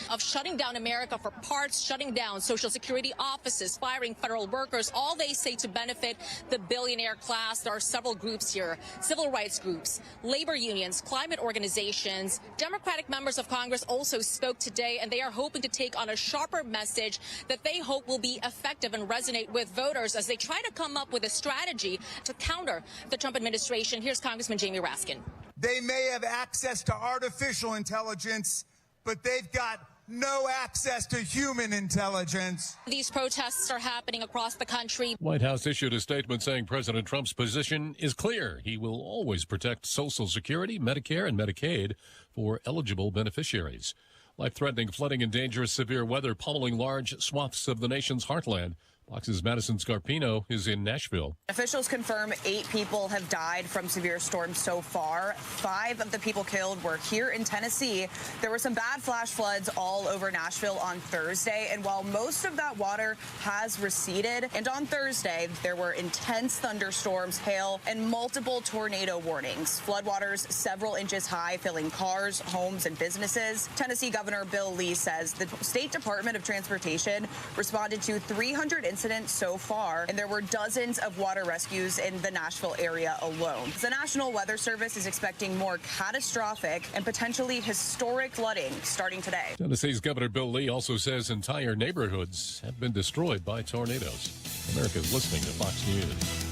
of shutting down America for parts, shutting down Social Security offices, firing federal workers, all they say to benefit the billionaire class. There are several groups here, civil rights groups, labor unions, climate organizations. Democratic members of Congress also spoke today, and they are hoping to take on a sharper message that they hope will be effective and resonate with voters as they try to come up with a strategy to counter the Trump administration. Here's Congressman Jamie Raskin. They may have access to artificial intelligence, but they've got no access to human intelligence. These protests are happening across the country. White House issued a statement saying President Trump's position is clear. He will always protect Social Security, Medicare, and Medicaid for eligible beneficiaries. Life-threatening flooding and dangerous severe weather pummeling large swaths of the nation's heartland. Fox's Madison Scarpino is in Nashville. Officials confirm 8 people have died from severe storms so far. 5 of the people killed were here in Tennessee. There were some bad flash floods all over Nashville on Thursday, and while most of that water has receded, and on Thursday there were intense thunderstorms, hail, and multiple tornado warnings. Floodwaters several inches high, filling cars, homes, and businesses. Tennessee Governor Bill Lee says the State Department of Transportation responded to 300 incidents so far, and there were dozens of water rescues in the Nashville area alone. The National Weather Service is expecting more catastrophic and potentially historic flooding starting today. Tennessee's Governor Bill Lee also says entire neighborhoods have been destroyed by tornadoes. America's listening to Fox News.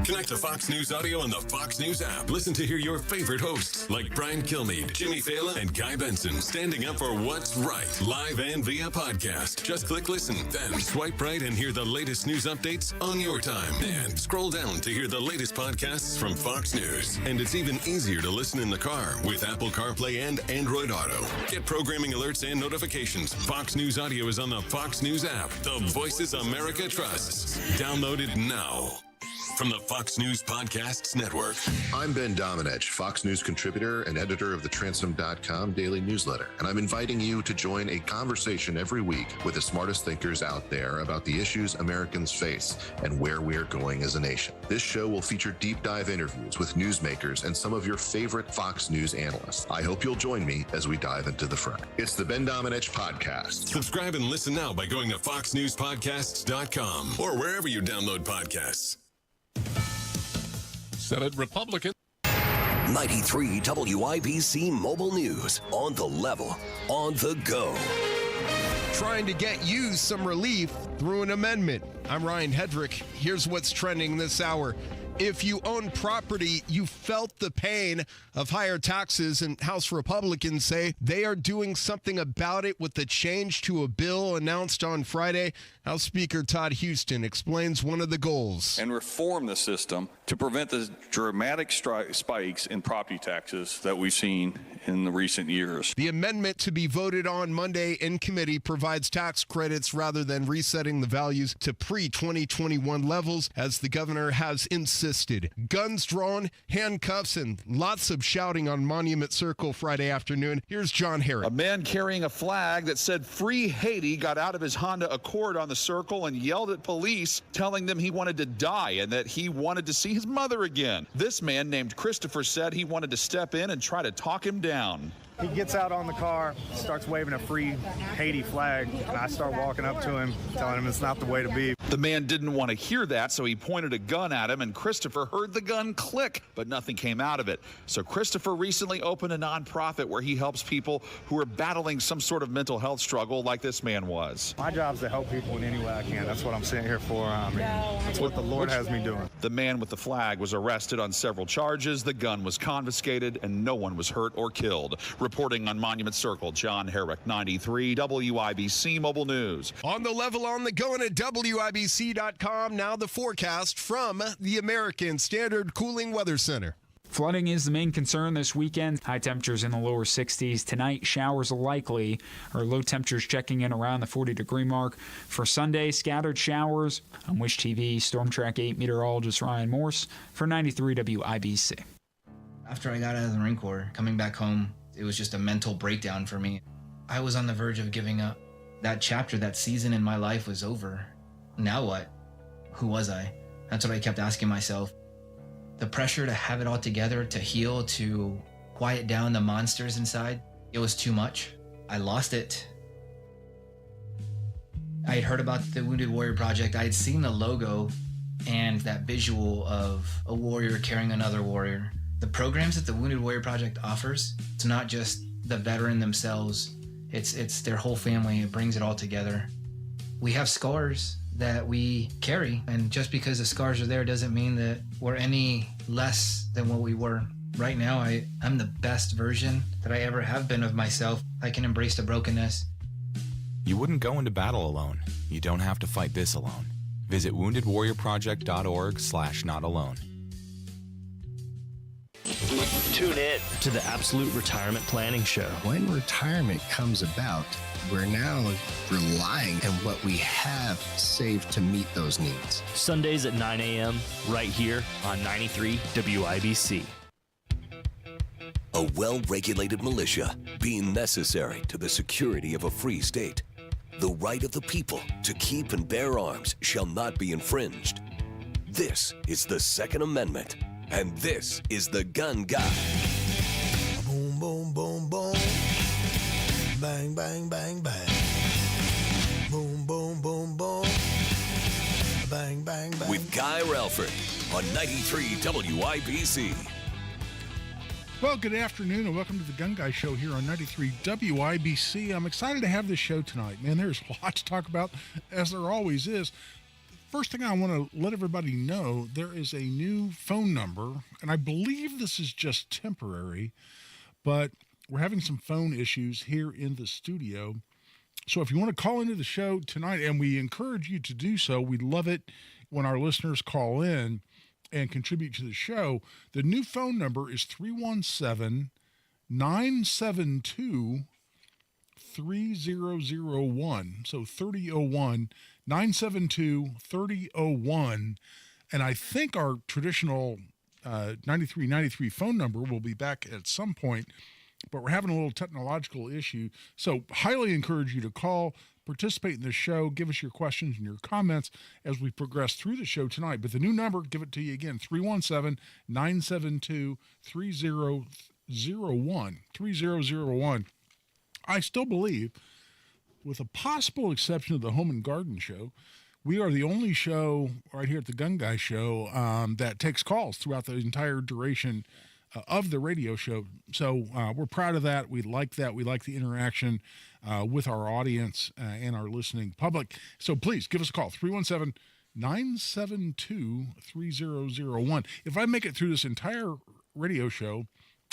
Connect to Fox News Audio on the Fox News app. Listen to hear your favorite hosts like Brian Kilmeade, Jimmy Fallon, and Guy Benson standing up for what's right, live and via podcast. Just click listen, then swipe right and hear the latest news updates on your time. And scroll down to hear the latest podcasts from Fox News. And it's even easier to listen in the car with Apple CarPlay and Android Auto. Get programming alerts and notifications. Fox News Audio is on the Fox News app. The voices America trusts. Download it now. From the Fox News Podcasts Network. I'm Ben Domenech, Fox News contributor and editor of the Transom.com daily newsletter, and I'm inviting you to join a conversation every week with the smartest thinkers out there about the issues Americans face and where we're going as a nation. This show will feature deep dive interviews with newsmakers and some of your favorite Fox News analysts. I hope you'll join me as we dive into the fray. It's the Ben Domenech Podcast. Subscribe and listen now by going to foxnewspodcasts.com or wherever you download podcasts. Senate Republican. 93 WIBC Mobile News. On the level, on the go. Trying to get you some relief through an amendment. I'm Ryan Hedrick. Here's what's trending this hour. If you own property, you felt the pain of higher taxes, and House Republicans say they are doing something about it with the change to a bill announced on Friday. House Speaker Todd Houston explains one of the goals. And reform the system to prevent the dramatic spikes in property taxes that we've seen in the recent years. The amendment to be voted on Monday in committee provides tax credits rather than resetting the values to pre-2021 levels, as the governor has insisted. Guns drawn, handcuffs, and lots of shouting on Monument Circle Friday afternoon. Here's John Herrick. A man carrying a flag that said "Free Haiti" got out of his Honda Accord on the circle and yelled at police, telling them he wanted to die and that he wanted to see his mother again. This man named Christopher said he wanted to step in and try to talk him down. He gets out on the car, starts waving a Free Haiti flag, and I start walking up to him, telling him it's not the way to be. The man didn't want to hear that, so he pointed a gun at him, and Christopher heard the gun click, but nothing came out of it. So Christopher recently opened a nonprofit where he helps people who are battling some sort of mental health struggle like this man was. My job is to help people in any way I can. That's what I'm sitting here for. That's what the Lord has me doing. The man with the flag was arrested on several charges. The gun was confiscated, and no one was hurt or killed. Reporting on Monument Circle, John Herrick, 93 WIBC Mobile News. On the level, on the go, and at WIBC.com. Now the forecast from the American Standard Cooling Weather Center. Flooding is the main concern this weekend. High temperatures in the lower 60s. Tonight, showers likely. Our low temperatures checking in around the 40-degree mark. For Sunday, scattered showers. I'm Wish TV Storm Track 8 meteorologist Ryan Morse for 93 WIBC. After I got out of the Marine Corps, coming back home, it was just a mental breakdown for me. I was on the verge of giving up. That chapter, that season in my life was over. Now what? Who was I? That's what I kept asking myself. The pressure to have it all together, to heal, to quiet down the monsters inside. It was too much. I lost it. I had heard about the Wounded Warrior Project. I had seen the logo and that visual of a warrior carrying another warrior. The programs that the Wounded Warrior Project offers, it's not just the veteran themselves, it's their whole family. It brings it all together. We have scars that we carry, and just because the scars are there doesn't mean that we're any less than what we were. Right now, I'm the best version that I ever have been of myself. I can embrace the brokenness. You wouldn't go into battle alone. You don't have to fight this alone. Visit woundedwarriorproject.org/notalone. Tune in to the Absolute Retirement Planning Show. When retirement comes about, we're now relying on what we have saved to meet those needs. Sundays at 9 a.m. right here on 93 WIBC. A well-regulated militia being necessary to the security of a free state. The right of the people to keep and bear arms shall not be infringed. This is the Second Amendment, and this is the Gun Guy. Boom, boom, boom, boom. Bang, bang, bang, bang. Boom, boom, boom, boom. Bang, bang, bang. With Guy Relford on 93 WIBC. Well, good afternoon and welcome to the Gun Guy Show here on 93 WIBC. I'm excited to have this show tonight. Man, there's a lot to talk about, as there always is. First thing I want to let everybody know, there is a new phone number, and I believe this is just temporary, but we're having some phone issues here in the studio. So if you want to call into the show tonight, and we encourage you to do so, we love it when our listeners call in and contribute to the show. The new phone number is 317-972-3001. So 3001, 972-3001. And I think our traditional 9393 phone number will be back at some point, but we're having a little technological issue. So highly encourage you to call, participate in the show, give us your questions and your comments as we progress through the show tonight. But the new number, give it to you again, 317-972-3001. I still believe, with a possible exception of the Home and Garden Show, we are the only show right here at the Gun Guy Show that takes calls throughout the entire duration of the radio show. So we're proud of that. We like that. We like the interaction with our audience and our listening public. So please give us a call, 317-972-3001. If I make it through this entire radio show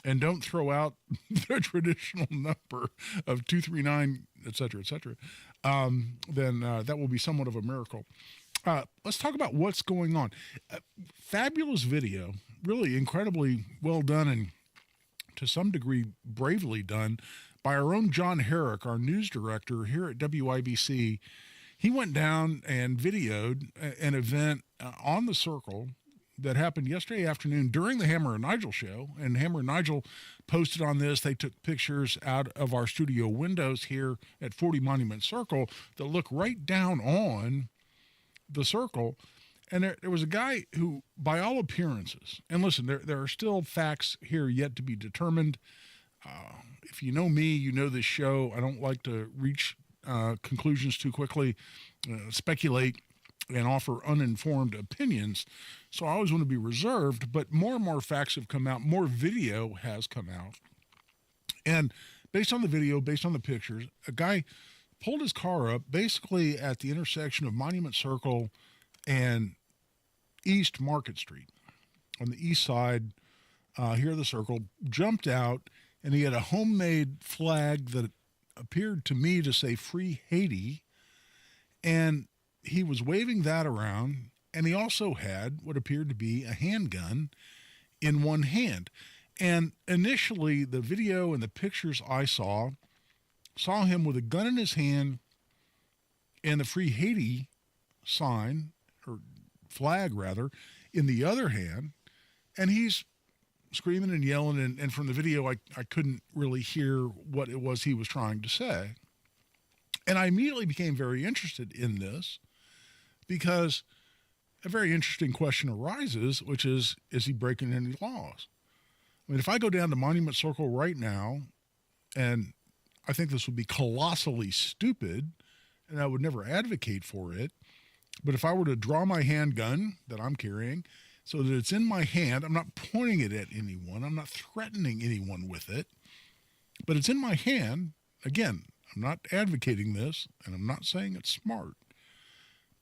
and don't throw out the traditional number of 239, et cetera, then that will be somewhat of a miracle. Let's talk about what's going on. Fabulous video, really incredibly well done and to some degree bravely done by our own John Herrick, our news director here at WIBC. He went down and videoed an event on the Circle that happened yesterday afternoon during the Hammer and Nigel show. And Hammer and Nigel posted on this. They took pictures out of our studio windows here at 40 Monument Circle that look right down on the Circle. And there was a guy who, by all appearances, and listen, there are still facts here yet to be determined. If you know me, you know this show. I don't like to reach conclusions too quickly, speculate, and offer uninformed opinions. So I always want to be reserved, but more and more facts have come out. More video has come out. And based on the video, based on the pictures, a guy pulled his car up basically at the intersection of Monument Circle and East Market Street on the east side here of the Circle, jumped out, and he had a homemade flag that appeared to me to say Free Haiti, and he was waving that around, and he also had what appeared to be a handgun in one hand. And initially, the video and the pictures I saw him with a gun in his hand and the Free Haiti sign, or flag rather, in the other hand, and he's screaming and yelling, and from the video I couldn't really hear what it was he was trying to say. And I immediately became very interested in this because a very interesting question arises, which is he breaking any laws? I mean, if I go down to Monument Circle right now, and I think this would be colossally stupid, and I would never advocate for it, but if I were to draw my handgun that I'm carrying so that it's in my hand, I'm not pointing it at anyone, I'm not threatening anyone with it, but it's in my hand. Again, I'm not advocating this, and I'm not saying it's smart.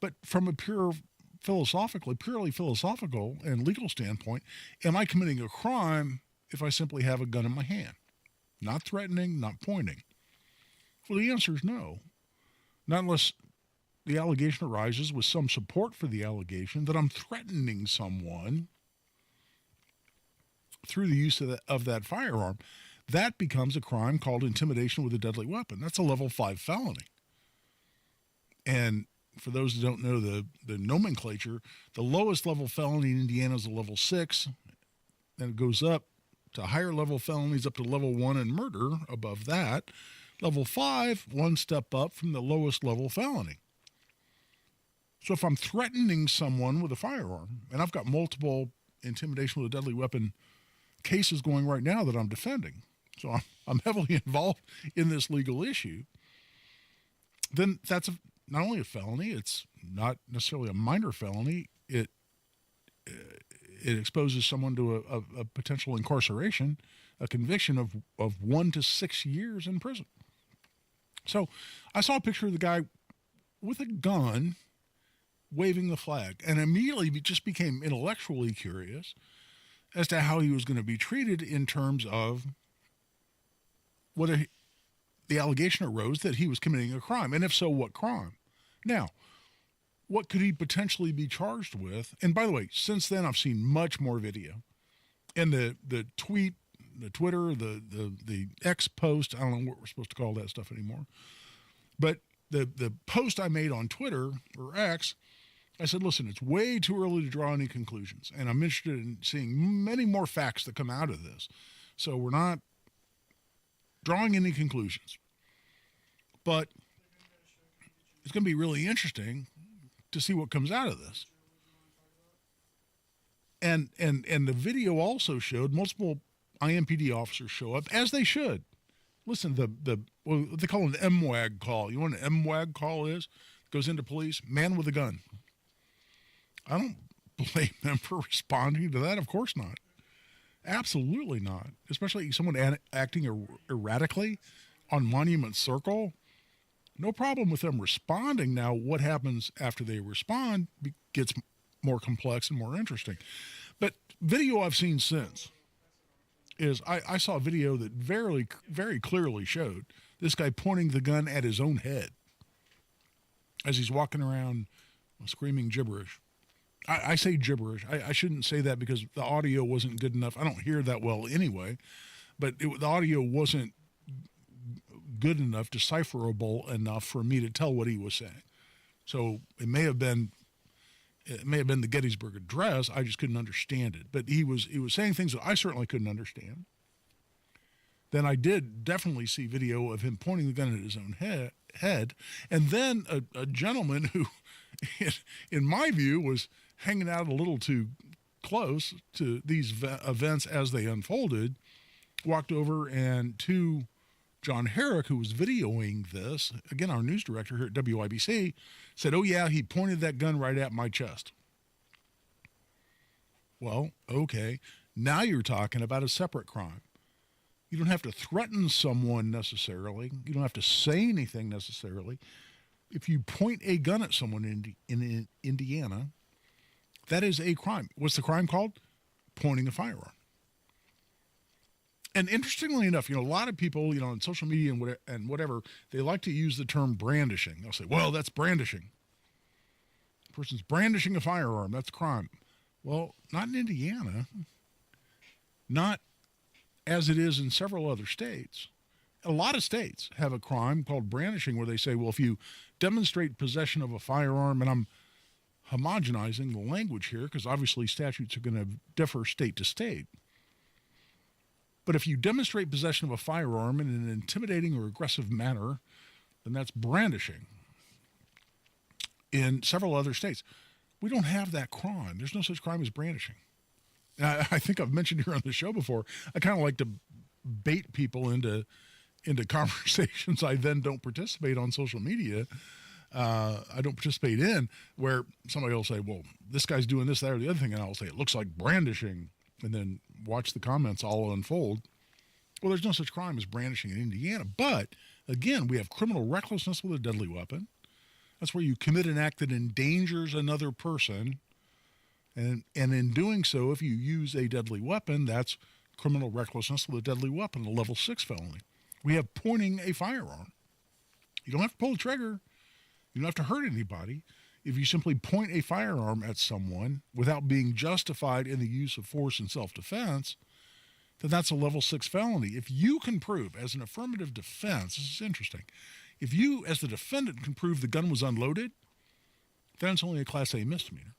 But from a purely philosophical and legal standpoint, am I committing a crime if I simply have a gun in my hand? Not threatening, not pointing. Well, the answer is no. Not unless the allegation arises with some support for the allegation that I'm threatening someone through the use of that firearm. That becomes a crime called intimidation with a deadly weapon. That's a level 5 felony. And for those who don't know the nomenclature, the lowest level felony in Indiana is a level 6. Then it goes up to higher level felonies up to level 1 and murder above that. Level 5, one step up from the lowest level felony. So if I'm threatening someone with a firearm, and I've got multiple intimidation with a deadly weapon cases going right now that I'm defending, so I'm heavily involved in this legal issue, then that's not only a felony, it's not necessarily a minor felony. It exposes someone to a potential incarceration, a conviction of 1 to 6 years in prison. So I saw a picture of the guy with a gun waving the flag, and immediately just became intellectually curious as to how he was going to be treated in terms of whether the allegation arose that he was committing a crime, and if so, what crime. Now, what could he potentially be charged with? And by the way, since then, I've seen much more video. And the tweet, the Twitter, the X post, I don't know what we're supposed to call that stuff anymore. But the post I made on Twitter, or X, I said, listen, it's way too early to draw any conclusions. And I'm interested in seeing many more facts that come out of this. So we're not drawing any conclusions. But it's going to be really interesting to see what comes out of this. And the video also showed multiple IMPD officers show up, as they should. Listen, what they call an MWAG call. You know what an MWAG call is? Goes into police, man with a gun. I don't blame them for responding to that. Of course not. Absolutely not. Especially someone acting erratically on Monument Circle. No problem with them responding. Now, what happens after they respond gets more complex and more interesting. But video I've seen since is I saw a video that very, very clearly showed this guy pointing the gun at his own head as he's walking around screaming gibberish. I say gibberish. I shouldn't say that because the audio wasn't good enough. I don't hear that well anyway, but the audio wasn't good enough, decipherable enough for me to tell what he was saying. So it may have been the Gettysburg Address. I just couldn't understand it. But he was saying things that I certainly couldn't understand. Then I did definitely see video of him pointing the gun at his own head. And then a gentleman who, in my view, was hanging out a little too close to these events as they unfolded, walked over and to John Herrick, who was videoing this, again, our news director here at WIBC, said, oh, yeah, he pointed that gun right at my chest. Well, okay, now you're talking about a separate crime. You don't have to threaten someone necessarily. You don't have to say anything necessarily. If you point a gun at someone in Indiana, that is a crime. What's the crime called? Pointing a firearm. And interestingly enough, a lot of people, on social media and whatever, they like to use the term brandishing. They'll say, well, that's brandishing. The person's brandishing a firearm. That's a crime. Well, not in Indiana. Not as it is in several other states. A lot of states have a crime called brandishing where they say, well, if you demonstrate possession of a firearm, and I'm homogenizing the language here because obviously statutes are going to differ state to state. But if you demonstrate possession of a firearm in an intimidating or aggressive manner, then that's brandishing. In several other states, we don't have that crime. There's no such crime as brandishing. I think I've mentioned here on the show before, I kind of like to bait people into conversations I then don't participate on social media. I don't participate in, where somebody will say, well, this guy's doing this, that, or the other thing. And I'll say, it looks like brandishing, and then watch the comments all unfold. Well, there's no such crime as brandishing in Indiana. But again, we have criminal recklessness with a deadly weapon. That's where you commit an act that endangers another person. And in doing so, if you use a deadly weapon, that's criminal recklessness with a deadly weapon, a level 6 felony. We have pointing a firearm. You don't have to pull the trigger. You don't have to hurt anybody. If you simply point a firearm at someone without being justified in the use of force in self-defense, then that's a level 6 felony. If you can prove as an affirmative defense, this is interesting, if you as the defendant can prove the gun was unloaded, then it's only a Class A misdemeanor.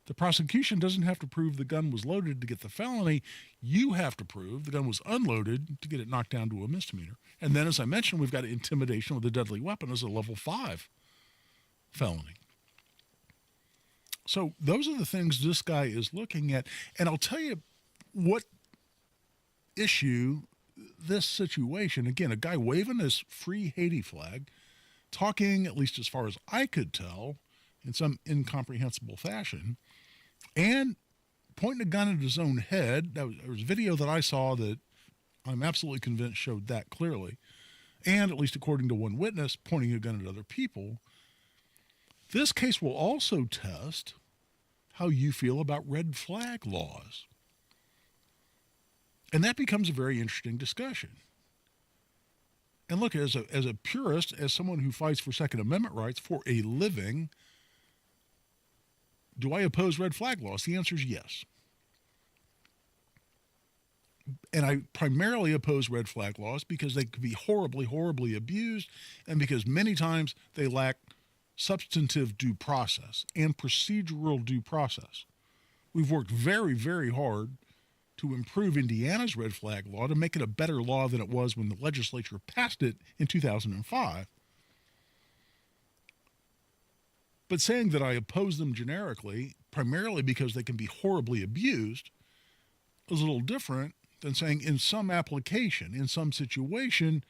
The prosecution doesn't have to prove the gun was loaded to get the felony. You have to prove the gun was unloaded to get it knocked down to a misdemeanor. And then, as I mentioned, we've got intimidation with a deadly weapon as a level 5 felony. So those are the things this guy is looking at. And I'll tell you what issue this situation, again, a guy waving his free Haiti flag, talking, at least as far as I could tell, in some incomprehensible fashion, and pointing a gun at his own head. There was a video that I saw that I'm absolutely convinced showed that clearly. And, at least according to one witness, pointing a gun at other people. This case will also test how you feel about red flag laws. And that becomes a very interesting discussion. And look, as a purist, as someone who fights for Second Amendment rights for a living, do I oppose red flag laws? The answer is yes. And I primarily oppose red flag laws because they could be horribly, horribly abused, and because many times they lack substantive due process and procedural due process. We've worked very, very hard to improve Indiana's red flag law to make it a better law than it was when the legislature passed it in 2005. But saying that I oppose them generically, primarily because they can be horribly abused, is a little different than saying in some application, in some situation,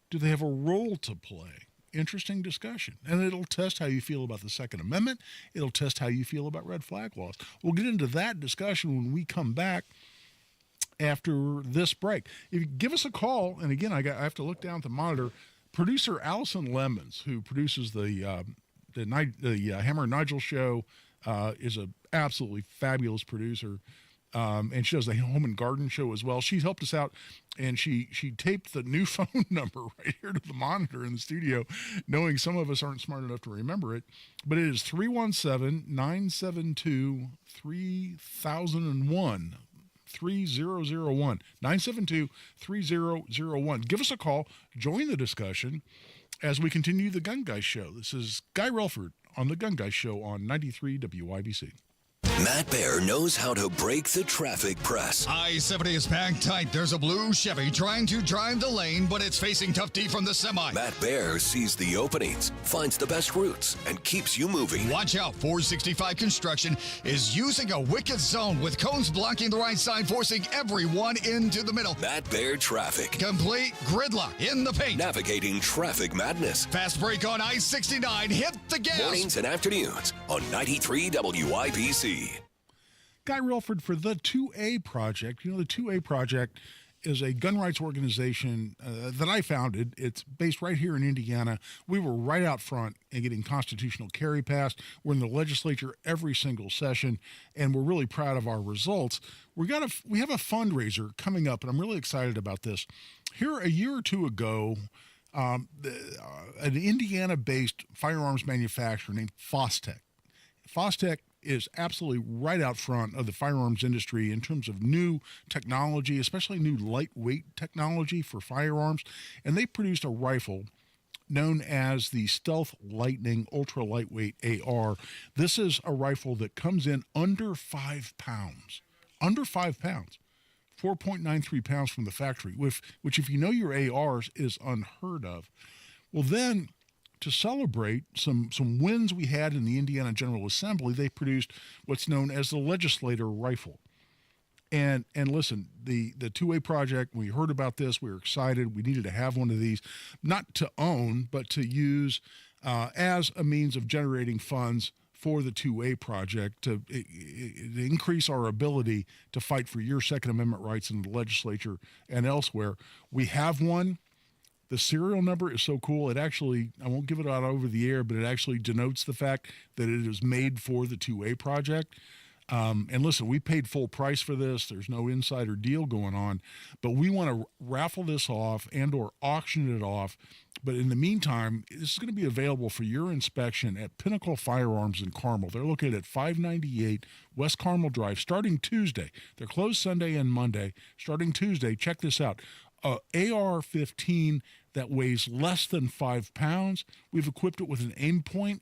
do they have a role to play? Interesting discussion. And it'll test how you feel about the Second Amendment. It'll test how you feel about red flag laws. We'll get into that discussion when we come back after this break. If you give us a call, and again, I have to look down at the monitor, producer Allison Lemons, who produces the Hammer and Nigel show, is an absolutely fabulous producer. And she does the Home and Garden show as well. She helped us out, and she taped the new phone number right here to the monitor in the studio, knowing some of us aren't smart enough to remember it. But it is 317-972-3001. 3001. 972-3001. Give us a call. Join the discussion as we continue the Gun Guy Show. This is Guy Relford on the Gun Guy Show on 93 WIBC. Matt Bear knows how to break the traffic press. I-70 is packed tight. There's a blue Chevy trying to drive the lane, but it's facing tough D from the semi. Matt Bear sees the openings, finds the best routes, and keeps you moving. Watch out. 465 Construction is using a wicked zone with cones blocking the right side, forcing everyone into the middle. Matt Bear Traffic. Complete gridlock in the paint. Navigating traffic madness. Fast break on I-69. Hit the gas. Mornings and afternoons on 93 WIBC. Guy Relford for the 2A Project. You know, the 2A Project is a gun rights organization that I founded. It's based right here in Indiana. We were right out front in getting constitutional carry passed. We're in the legislature every single session, and we're really proud of our results. We have a fundraiser coming up, and I'm really excited about this. Here, a year or two ago, an Indiana-based firearms manufacturer named Fostech. Fostech is absolutely right out front of the firearms industry in terms of new technology, especially new lightweight technology for firearms. And they produced a rifle known as the Stealth Lightning Ultra Lightweight AR. This is a rifle that comes in under 5 pounds. Under 5 pounds. 4.93 pounds from the factory, which if you know your ARs is unheard of. Well, then, to celebrate some wins we had in the Indiana General Assembly, they produced what's known as the Legislator Rifle. And listen, the 2A project, we heard about this. We were excited. We needed to have one of these, not to own, but to use as a means of generating funds for the 2A project to increase our ability to fight for your Second Amendment rights in the legislature and elsewhere. We have one. The serial number is so cool. It actually, I won't give it out over the air, but it actually denotes the fact that it is made for the 2A project. And listen, we paid full price for this. There's no insider deal going on, but we want to raffle this off and or auction it off. But in the meantime, this is going to be available for your inspection at Pinnacle Firearms in Carmel. They're located at 598 West Carmel Drive starting Tuesday. They're closed Sunday and Monday. Starting Tuesday, check this out. AR-15 that weighs less than 5 pounds. We've equipped it with an Aimpoint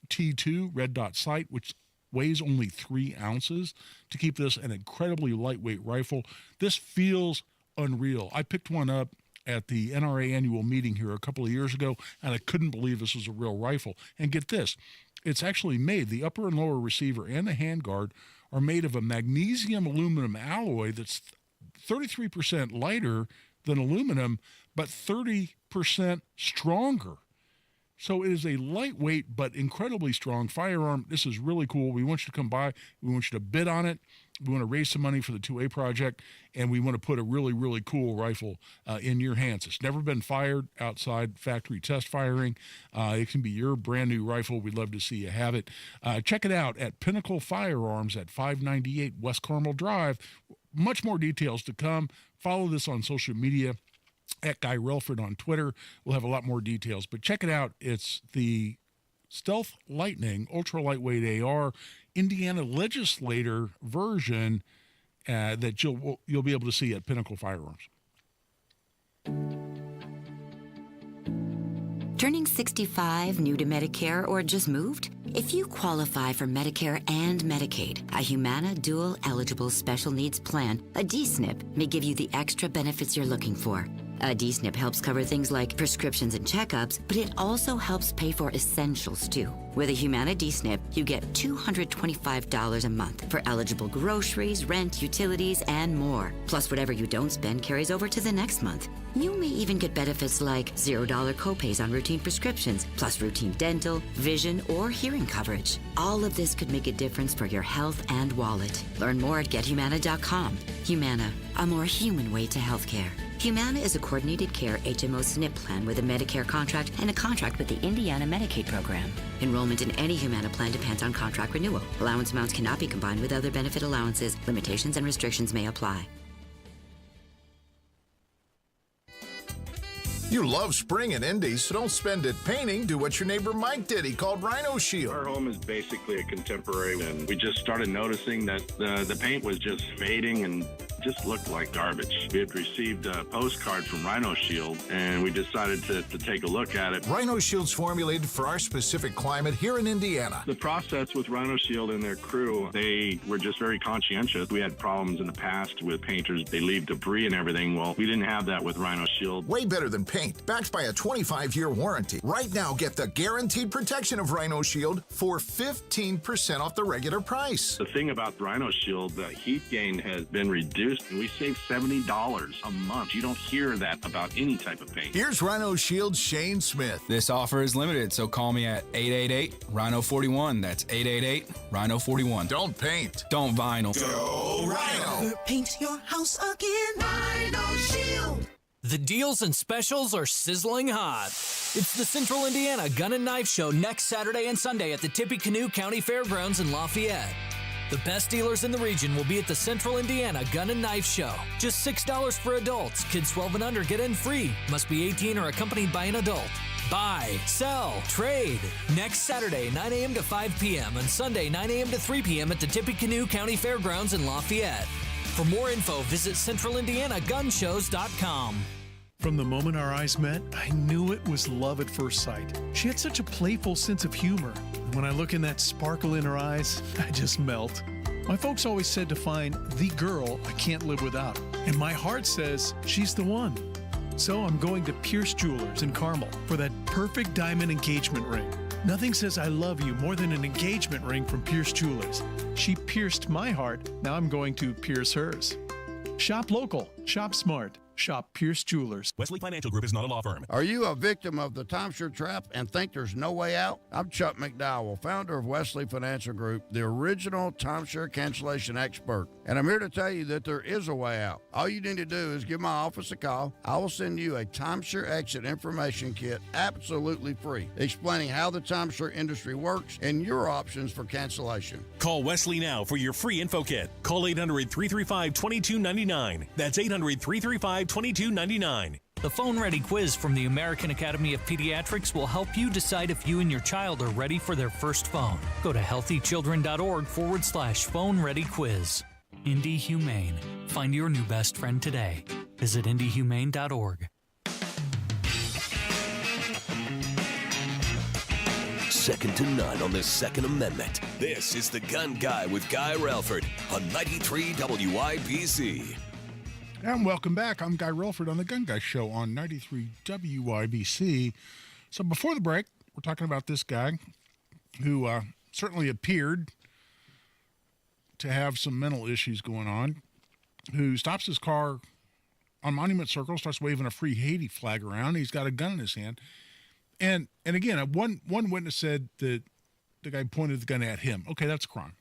T2 red dot sight, which weighs only 3 ounces to keep this an incredibly lightweight rifle. This feels unreal. I picked one up at the NRA annual meeting here a couple of years ago, and I couldn't believe this was a real rifle. And get this, it's actually made, the upper and lower receiver and the handguard are made of a magnesium aluminum alloy that's 33% lighter than aluminum, but 30% stronger. So it is a lightweight but incredibly strong firearm. This is really cool. We want you to come by. We want you to bid on it. We want to raise some money for the 2A project, and we want to put a really, really cool rifle in your hands. It's never been fired outside factory test firing. It can be your brand new rifle. We'd love to see you have it. Check it out at Pinnacle Firearms at 598 West Carmel Drive. Much more details to come. Follow this on social media at Guy Relford on Twitter. We'll have a lot more details, but check it out. It's the Stealth Lightning ultra lightweight AR Indiana legislator version that you'll be able to see at Pinnacle Firearms. Turning 65, new to Medicare, or just moved? If you qualify for Medicare and Medicaid, a Humana Dual Eligible Special Needs Plan, a D-SNP, may give you the extra benefits you're looking for. A D-SNP helps cover things like prescriptions and checkups, but it also helps pay for essentials too. With a Humana D-SNP, you get $225 a month for eligible groceries, rent, utilities, and more. Plus, whatever you don't spend carries over to the next month. You may even get benefits like $0 copays on routine prescriptions, plus routine dental, vision, or hearing coverage. All of this could make a difference for your health and wallet. Learn more at GetHumana.com. Humana, a more human way to healthcare. Humana is a coordinated care HMO SNP plan with a Medicare contract and a contract with the Indiana Medicaid program. Enrollment in any Humana plan depends on contract renewal. Allowance amounts cannot be combined with other benefit allowances. Limitations and restrictions may apply. You love spring in Indy, so don't spend it painting. Do what your neighbor Mike did. He called Rhino Shield. Our home is basically a contemporary, and we just started noticing that the paint was just fading and just looked like garbage. We had received a postcard from Rhino Shield, and we decided to take a look at it. Rhino Shield's formulated for our specific climate here in Indiana. The process with Rhino Shield and their crew, they were just very conscientious. We had problems in the past with painters. They leave debris and everything. Well, we didn't have that with Rhino Shield. Way better than paint, backed by a 25-year warranty. Right now, get the guaranteed protection of Rhino Shield for 15% off the regular price. The thing about Rhino Shield, the heat gain has been reduced, and we save $70 a month. You don't hear that about any type of paint. Here's Rhino Shield's Shane Smith. This offer is limited, so call me at 888-RHINO-41. That's 888-RHINO-41. Don't paint. Don't vinyl. Go Rhino. Never paint your house again. Rhino Shield. The deals and specials are sizzling hot. It's the Central Indiana Gun and Knife Show next Saturday and Sunday at the Tippecanoe County Fairgrounds in Lafayette. The best dealers in the region will be at the Central Indiana Gun and Knife Show. Just $6 for adults. Kids 12 and under get in free. Must be 18 or accompanied by an adult. Buy, sell, trade. Next Saturday, 9 a.m. to 5 p.m. and Sunday, 9 a.m. to 3 p.m. at the Tippecanoe County Fairgrounds in Lafayette. For more info, visit CentralIndianaGunShows.com. From the moment our eyes met, I knew it was love at first sight. She had such a playful sense of humor. And when I look in that sparkle in her eyes, I just melt. My folks always said to find the girl I can't live without. And my heart says she's the one. So I'm going to Pierce Jewelers in Carmel for that perfect diamond engagement ring. Nothing says I love you more than an engagement ring from Pierce Jewelers. She pierced my heart. Now I'm going to pierce hers. Shop local. Shop smart. Shop Pierce Jewelers. Wesley Financial Group is not a law firm. Are you a victim of the timeshare trap and think there's no way out? I'm Chuck McDowell, founder of Wesley Financial Group, the original timeshare cancellation expert. And I'm here to tell you that there is a way out. All you need to do is give my office a call. I will send you a timeshare exit information kit absolutely free, explaining how the timeshare industry works and your options for cancellation. Call Wesley now for your free info kit. Call 800-335-2299. That's 800-335-2299. The Phone Ready quiz from the American Academy of Pediatrics will help you decide if you and your child are ready for their first phone. Go to healthychildren.org/phone ready quiz. Indy Humane. Find your new best friend today. Visit indyhumane.org. Second to none on the Second Amendment. This is The Gun Guy with Guy Relford on 93 WIBC. And welcome back. I'm Guy Relford on the Gun Guy Show on 93 WIBC. So before the break, we're talking about this guy who certainly appeared to have some mental issues going on, who stops his car on Monument Circle, starts waving a Free Haiti flag around. He's got a gun in his hand. And again, one witness said that the guy pointed the gun at him. Okay, that's a crime.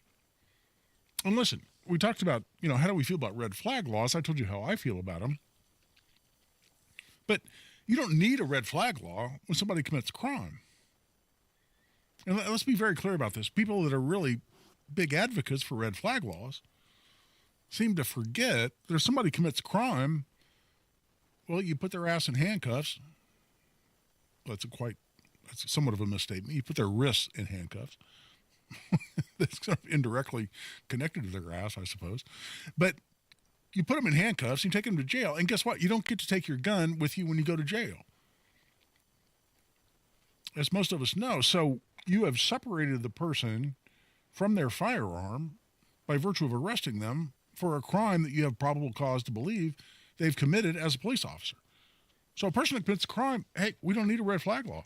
And listen, we talked about, how do we feel about red flag laws? I told you how I feel about them. But you don't need a red flag law when somebody commits a crime. And let's be very clear about this. People that are really big advocates for red flag laws seem to forget that if somebody commits a crime, well, you put their ass in handcuffs. That's somewhat of a misstatement. You put their wrists in handcuffs. That's sort of indirectly connected to their ass, I suppose. But you put them in handcuffs, you take them to jail, and guess what? You don't get to take your gun with you when you go to jail. As most of us know. So you have separated the person from their firearm by virtue of arresting them for a crime that you have probable cause to believe they've committed as a police officer. So a person that commits a crime, hey, we don't need a red flag law.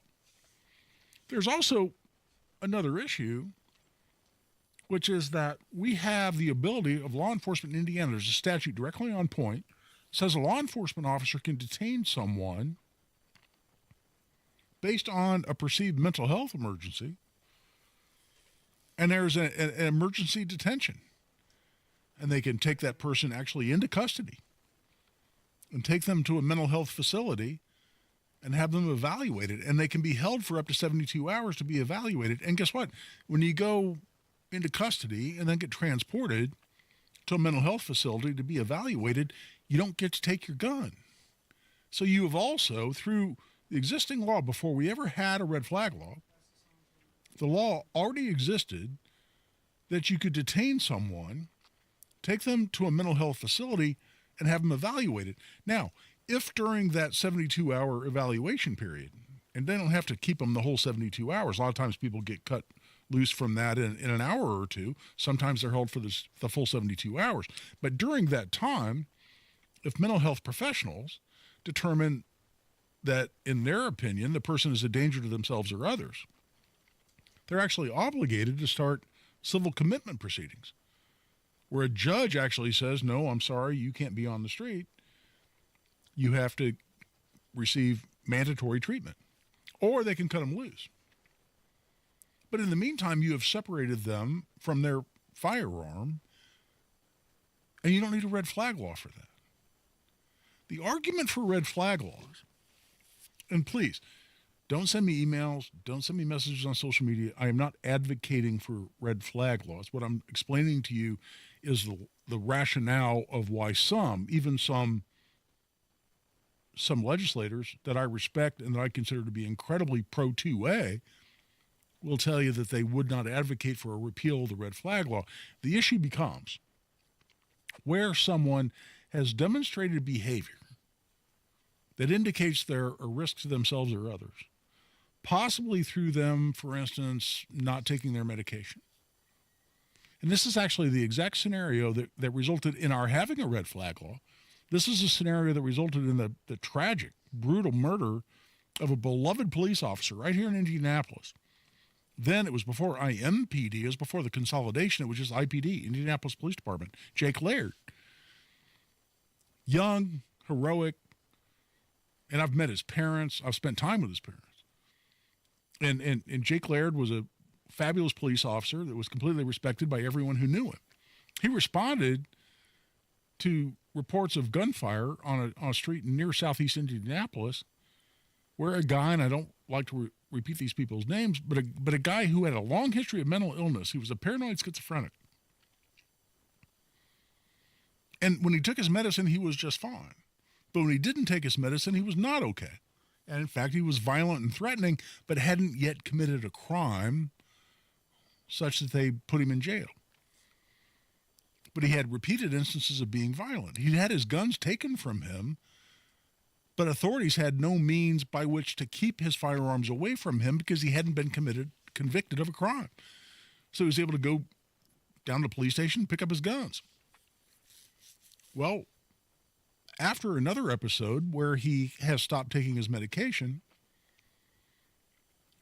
There's also another issue, which is that we have the ability of law enforcement in Indiana. There's a statute directly on point. It says a law enforcement officer can detain someone based on a perceived mental health emergency, and there's an emergency detention. And they can take that person actually into custody and take them to a mental health facility and have them evaluated. And they can be held for up to 72 hours to be evaluated. And guess what? When you go into custody and then get transported to a mental health facility to be evaluated, you don't get to take your gun. So you have also, through the existing law, before we ever had a red flag law, the law already existed that you could detain someone, take them to a mental health facility, and have them evaluated. Now, if during that 72-hour evaluation period, and they don't have to keep them the whole 72 hours. A lot of times people get cut loose from that in an hour or two. Sometimes they're held for the full 72 hours. But during that time, if mental health professionals determine that, in their opinion, the person is a danger to themselves or others, they're actually obligated to start civil commitment proceedings, where a judge actually says, no, I'm sorry, you can't be on the street. You have to receive mandatory treatment, or they can cut them loose. But in the meantime, you have separated them from their firearm, and you don't need a red flag law for that. The argument for red flag laws, and please, don't send me emails, don't send me messages on social media. I am not advocating for red flag laws. What I'm explaining to you is the rationale of why even some legislators that I respect and that I consider to be incredibly pro-2A will tell you that they would not advocate for a repeal of the red flag law. The issue becomes where someone has demonstrated behavior that indicates they're a risk to themselves or others, possibly through them, for instance, not taking their medication. And this is actually the exact scenario that resulted in our having a red flag law. This is a scenario that resulted in the tragic, brutal murder of a beloved police officer right here in Indianapolis. Then it was before IMPD, it was before the consolidation, it was just IPD, Indianapolis Police Department, Jake Laird. young, heroic, and I've met his parents. I've spent time with his parents. And Jake Laird was a fabulous police officer that was completely respected by everyone who knew him. He responded to reports of gunfire on a street near southeast Indianapolis where a guy, and I don't like to repeat these people's names, but a guy who had a long history of mental illness. He was a paranoid schizophrenic. And when he took his medicine, he was just fine. But when he didn't take his medicine, he was not okay. And in fact, he was violent and threatening, but hadn't yet committed a crime such that they put him in jail. But he had repeated instances of being violent. He had his guns taken from him, but authorities had no means by which to keep his firearms away from him because he hadn't been convicted of a crime. So he was able to go down to the police station and pick up his guns. Well, after another episode where he has stopped taking his medication,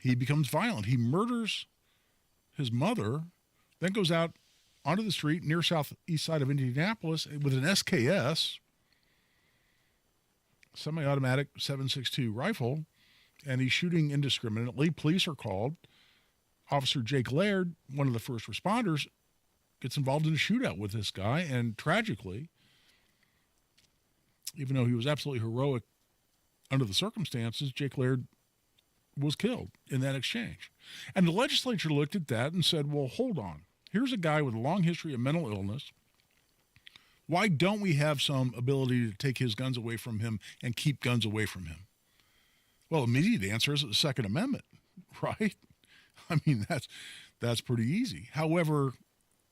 he becomes violent. He murders his mother, then goes out onto the street near southeast side of Indianapolis with an SKS, semi-automatic 7.62 rifle, and he's shooting indiscriminately. Police are called. Officer Jake Laird, one of the first responders, gets involved in a shootout with this guy, and tragically, even though he was absolutely heroic under the circumstances, Jake Laird was killed in that exchange. And the legislature looked at that and said, well, hold on. Here's a guy with a long history of mental illness. Why don't we have some ability to take his guns away from him and keep guns away from him? Well, immediate answer is the Second Amendment, right? I mean, that's pretty easy. However,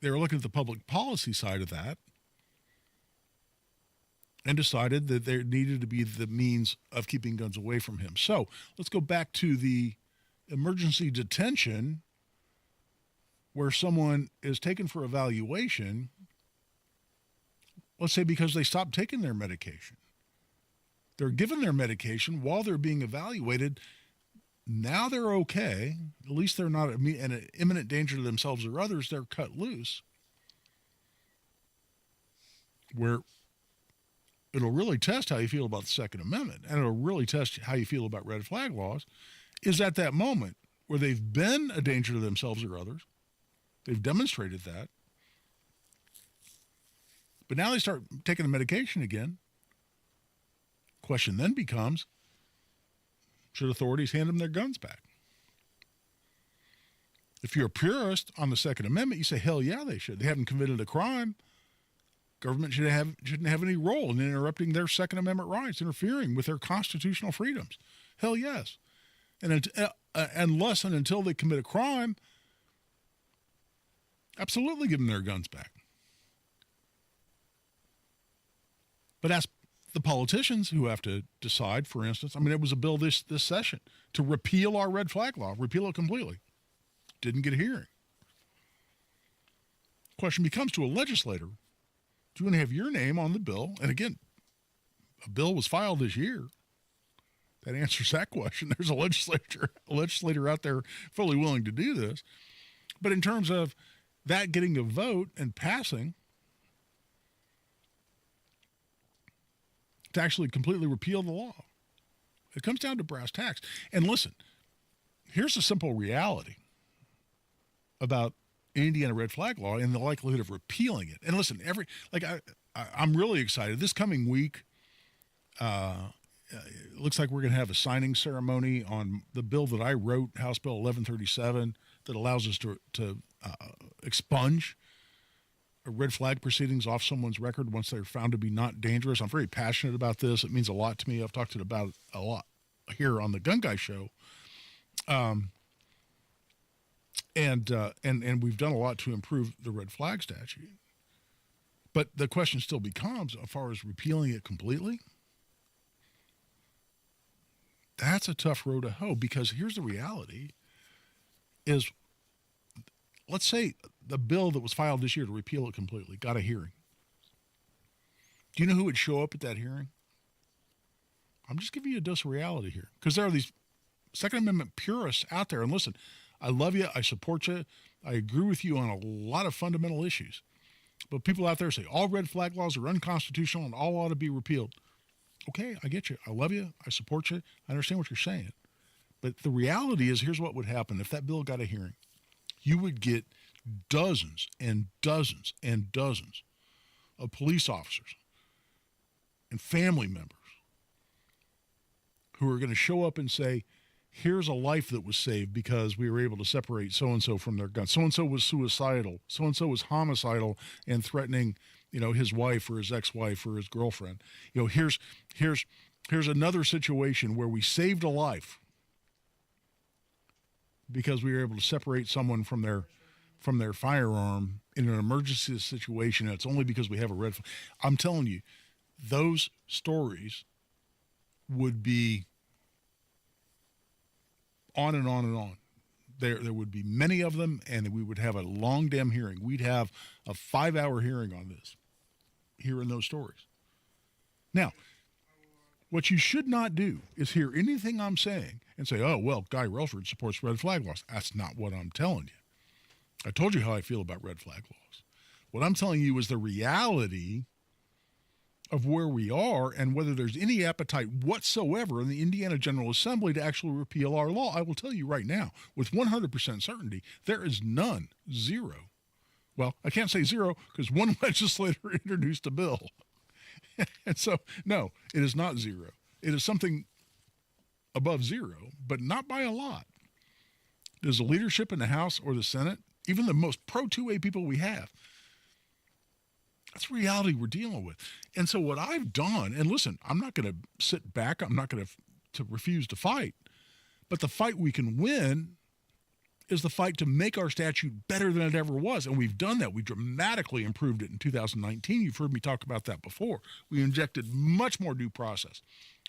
they were looking at the public policy side of that and decided that there needed to be the means of keeping guns away from him. So let's go back to the emergency detention where someone is taken for evaluation, let's say because they stopped taking their medication. They're given their medication while they're being evaluated. Now they're okay. At least they're not in an imminent danger to themselves or others. They're cut loose. Where it'll really test how you feel about the Second Amendment, and it'll really test how you feel about red flag laws, is at that moment where they've been a danger to themselves or others. They've demonstrated that. But now they start taking the medication again. Question then becomes, should authorities hand them their guns back? If you're a purist on the Second Amendment, you say, hell yeah, they should. They haven't committed a crime. Government shouldn't have any role in interrupting their Second Amendment rights, interfering with their constitutional freedoms. Hell yes. And unless and until they commit a crime, absolutely give them their guns back. But ask the politicians who have to decide, for instance, I mean, it was a bill this session to repeal our red flag law, repeal it completely. Didn't get a hearing. Question becomes to a legislator, do you want to have your name on the bill? And again, a bill was filed this year. That answers that question. There's a legislator out there fully willing to do this. But in terms of that getting a vote and passing, to actually completely repeal the law, it comes down to brass tacks. And listen, here's the simple reality about Indiana red flag law and the likelihood of repealing it. And listen, I'm really excited. This coming week, it looks like we're going to have a signing ceremony on the bill that I wrote, House Bill 1137, that allows us to expunge red flag proceedings off someone's record once they're found to be not dangerous. I'm very passionate about this. It means a lot to me. I've talked about it a lot here on the Gun Guy Show. And we've done a lot to improve the red flag statute. But the question still becomes, as far as repealing it completely, that's a tough road to hoe, because here's the reality is, let's say the bill that was filed this year to repeal it completely got a hearing. Do you know who would show up at that hearing? I'm just giving you a dose of reality here, because there are these Second Amendment purists out there. And listen, I love you. I support you. I agree with you on a lot of fundamental issues. But people out there say all red flag laws are unconstitutional and all ought to be repealed. Okay, I get you. I love you. I support you. I understand what you're saying. But the reality is, here's what would happen if that bill got a hearing. You would get dozens and dozens and dozens of police officers and family members who are going to show up and say, here's a life that was saved because we were able to separate so-and-so from their gun. So-and-so was suicidal. So-and-so was homicidal and threatening, his wife or his ex-wife or his girlfriend. Here's another situation where we saved a life because we were able to separate someone from their firearm in an emergency situation. And it's only because we have a red flag. I'm telling you, those stories would be on and on and on. There would be many of them, and we would have a long damn hearing. We'd have a 5-hour hearing on this, hearing those stories. Now, what you should not do is hear anything I'm saying and say, oh, well, Guy Relford supports red flag laws. That's not what I'm telling you. I told you how I feel about red flag laws. What I'm telling you is the reality of where we are and whether there's any appetite whatsoever in the Indiana General Assembly to actually repeal our law. I will tell you right now, with 100% certainty, there is none, zero. Well, I can't say zero because one legislator introduced a bill. And so, no, it is not zero. It is something above zero, but not by a lot. Does the leadership in the House or the Senate, even the most pro-2A people we have, that's the reality we're dealing with. And so what I've done, and listen, I'm not going to sit back. I'm not going to refuse to fight. But the fight we can win is the fight to make our statute better than it ever was. And we've done that. We dramatically improved it in 2019. You've heard me talk about that before. We injected much more due process,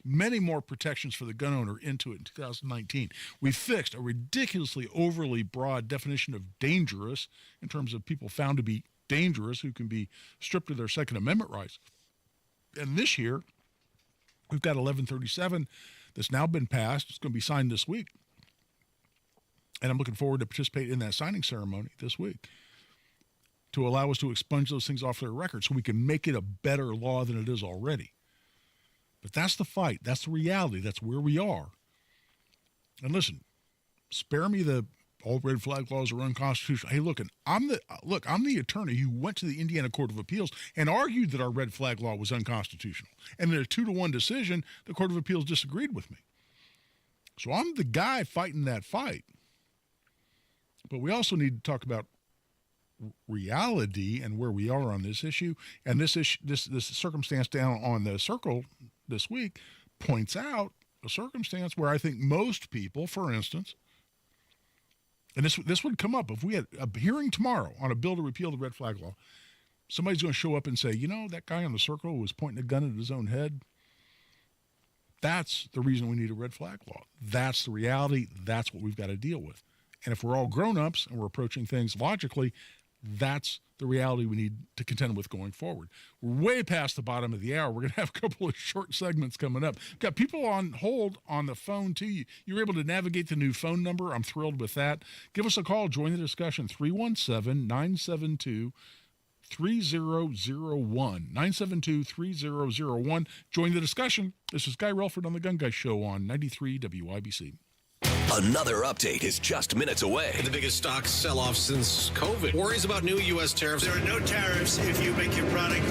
many more protections for the gun owner into it in 2019. We fixed a ridiculously overly broad definition of dangerous in terms of people found to be dangerous who can be stripped of their Second Amendment rights. And this year, we've got 1137 that's now been passed. It's going to be signed this week. And I'm looking forward to participate in that signing ceremony this week to allow us to expunge those things off their record so we can make it a better law than it is already. But that's the fight. That's the reality. That's where we are. And listen, spare me the all red flag laws are unconstitutional. Hey, look, I'm the attorney who went to the Indiana Court of Appeals and argued that our red flag law was unconstitutional. And in a 2-1 decision, the Court of Appeals disagreed with me. So I'm the guy fighting that fight. But we also need to talk about reality and where we are on this issue. And this circumstance down on the circle this week points out a circumstance where I think most people, for instance, and this would come up if we had a hearing tomorrow on a bill to repeal the red flag law. Somebody's going to show up and say, that guy on the circle was pointing a gun at his own head. That's the reason we need a red flag law. That's the reality. That's what we've got to deal with. And if we're all grown-ups and we're approaching things logically, that's the reality we need to contend with going forward. We're way past the bottom of the hour. We're going to have a couple of short segments coming up. We've got people on hold on the phone, too. You were able to navigate the new phone number. I'm thrilled with that. Give us a call. Join the discussion, 317-972-3001. 972-3001. Join the discussion. This is Guy Relford on The Gun Guy Show on 93 WIBC. Another update is just minutes away. The biggest stock sell-off since COVID. Worries about new U.S. tariffs. There are no tariffs if you make your product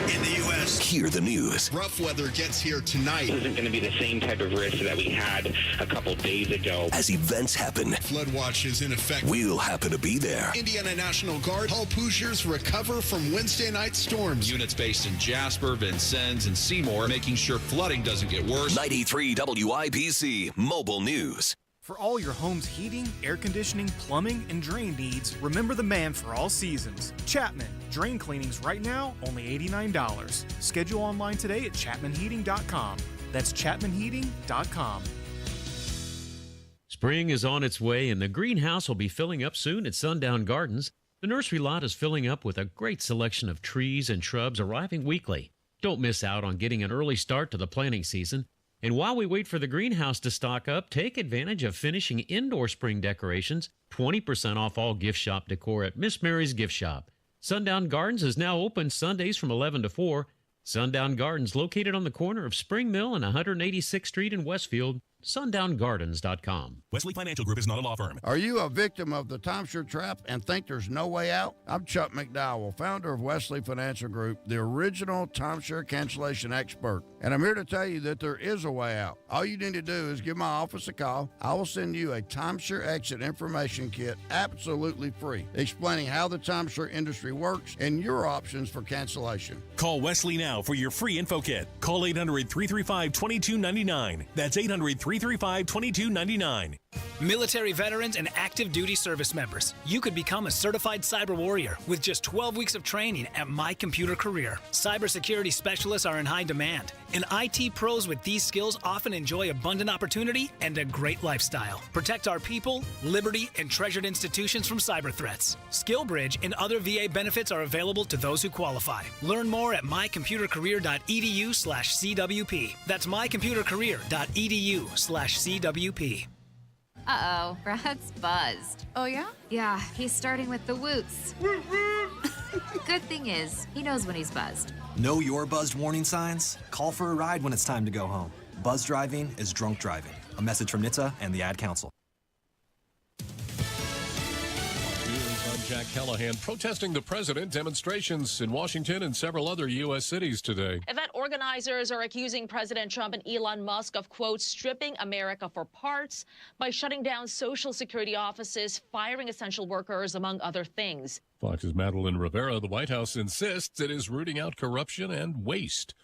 in the U.S. Hear the news. Rough weather gets here tonight. This isn't going to be the same type of risk that we had a couple days ago. As events happen, flood watch is in effect. We'll happen to be there. Indiana National Guard, Hull Hoosiers recover from Wednesday night storms. Units based in Jasper, Vincennes, and Seymour, making sure flooding doesn't get worse. 93 WIBC Mobile News. For all your home's heating, air conditioning, plumbing, and drain needs, remember the man for all seasons. Chapman. Drain cleanings right now, only $89. Schedule online today at chapmanheating.com. That's chapmanheating.com. Spring is on its way, and the greenhouse will be filling up soon at Sundown Gardens. The nursery lot is filling up with a great selection of trees and shrubs arriving weekly. Don't miss out on getting an early start to the planting season. And while we wait for the greenhouse to stock up, take advantage of finishing indoor spring decorations. 20% off all gift shop decor at Miss Mary's Gift Shop. Sundown Gardens is now open Sundays from 11 to 4. Sundown Gardens, located on the corner of Spring Mill and 186th Street in Westfield. SundownGardens.com. Wesley Financial Group is not a law firm. Are you a victim of the timeshare trap and think there's no way out? I'm Chuck McDowell, founder of Wesley Financial Group, the original timeshare cancellation expert. And I'm here to tell you that there is a way out. All you need to do is give my office a call. I will send you a timeshare exit information kit absolutely free, explaining how the timeshare industry works and your options for cancellation. Call Wesley now for your free info kit. Call 800-335-2299. That's 800-335-2299. Military veterans and active duty service members, you could become a certified cyber warrior with just 12 weeks of training at My Computer Career. Cybersecurity specialists are in high demand, and IT pros with these skills often enjoy abundant opportunity and a great lifestyle. Protect our people, liberty, and treasured institutions from cyber threats. SkillBridge and other VA benefits are available to those who qualify. Learn more at mycomputercareer.edu/CWP. That's mycomputercareer.edu/CWP. Uh-oh, Brad's buzzed. Oh, yeah? Yeah, he's starting with the woots. Good thing is, he knows when he's buzzed. Know your buzzed warning signs? Call for a ride when it's time to go home. Buzz driving is drunk driving. A message from NHTSA and the Ad Council. I'm Jack Callahan. Protesting the president, demonstrations in Washington and several other U.S. cities today. Event organizers are accusing President Trump and Elon Musk of, quote, stripping America for parts by shutting down Social Security offices, firing essential workers, among other things. Fox's Madeline Rivera, the White House insists it is rooting out corruption and waste.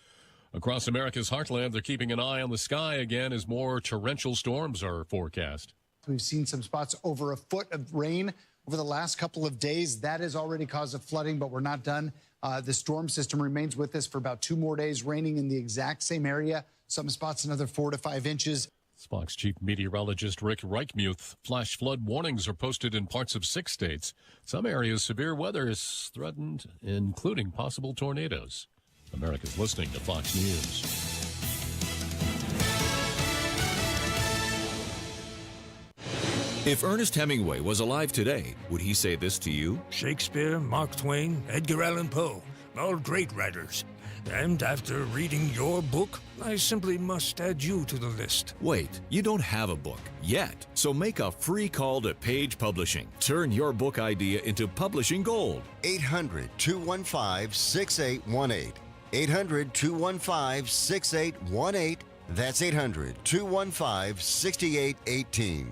Across America's heartland, they're keeping an eye on the sky again as more torrential storms are forecast. We've seen some spots over a foot of rain over the last couple of days. That has already caused a flooding, but we're not done. The storm system remains with us for about 2 more days, raining in the exact same area. Some spots another 4 to 5 inches. Fox Chief Meteorologist Rick Reichmuth. Flash flood warnings are posted in parts of 6 states. Some areas severe weather is threatened, including possible tornadoes. America's listening to Fox News. If Ernest Hemingway was alive today, would he say this to you? Shakespeare, Mark Twain, Edgar Allan Poe, all great writers. And after reading your book, I simply must add you to the list. Wait, you don't have a book yet. So make a free call to Page Publishing. Turn your book idea into publishing gold. 800-215-6818. 800-215-6818. That's 800-215-6818.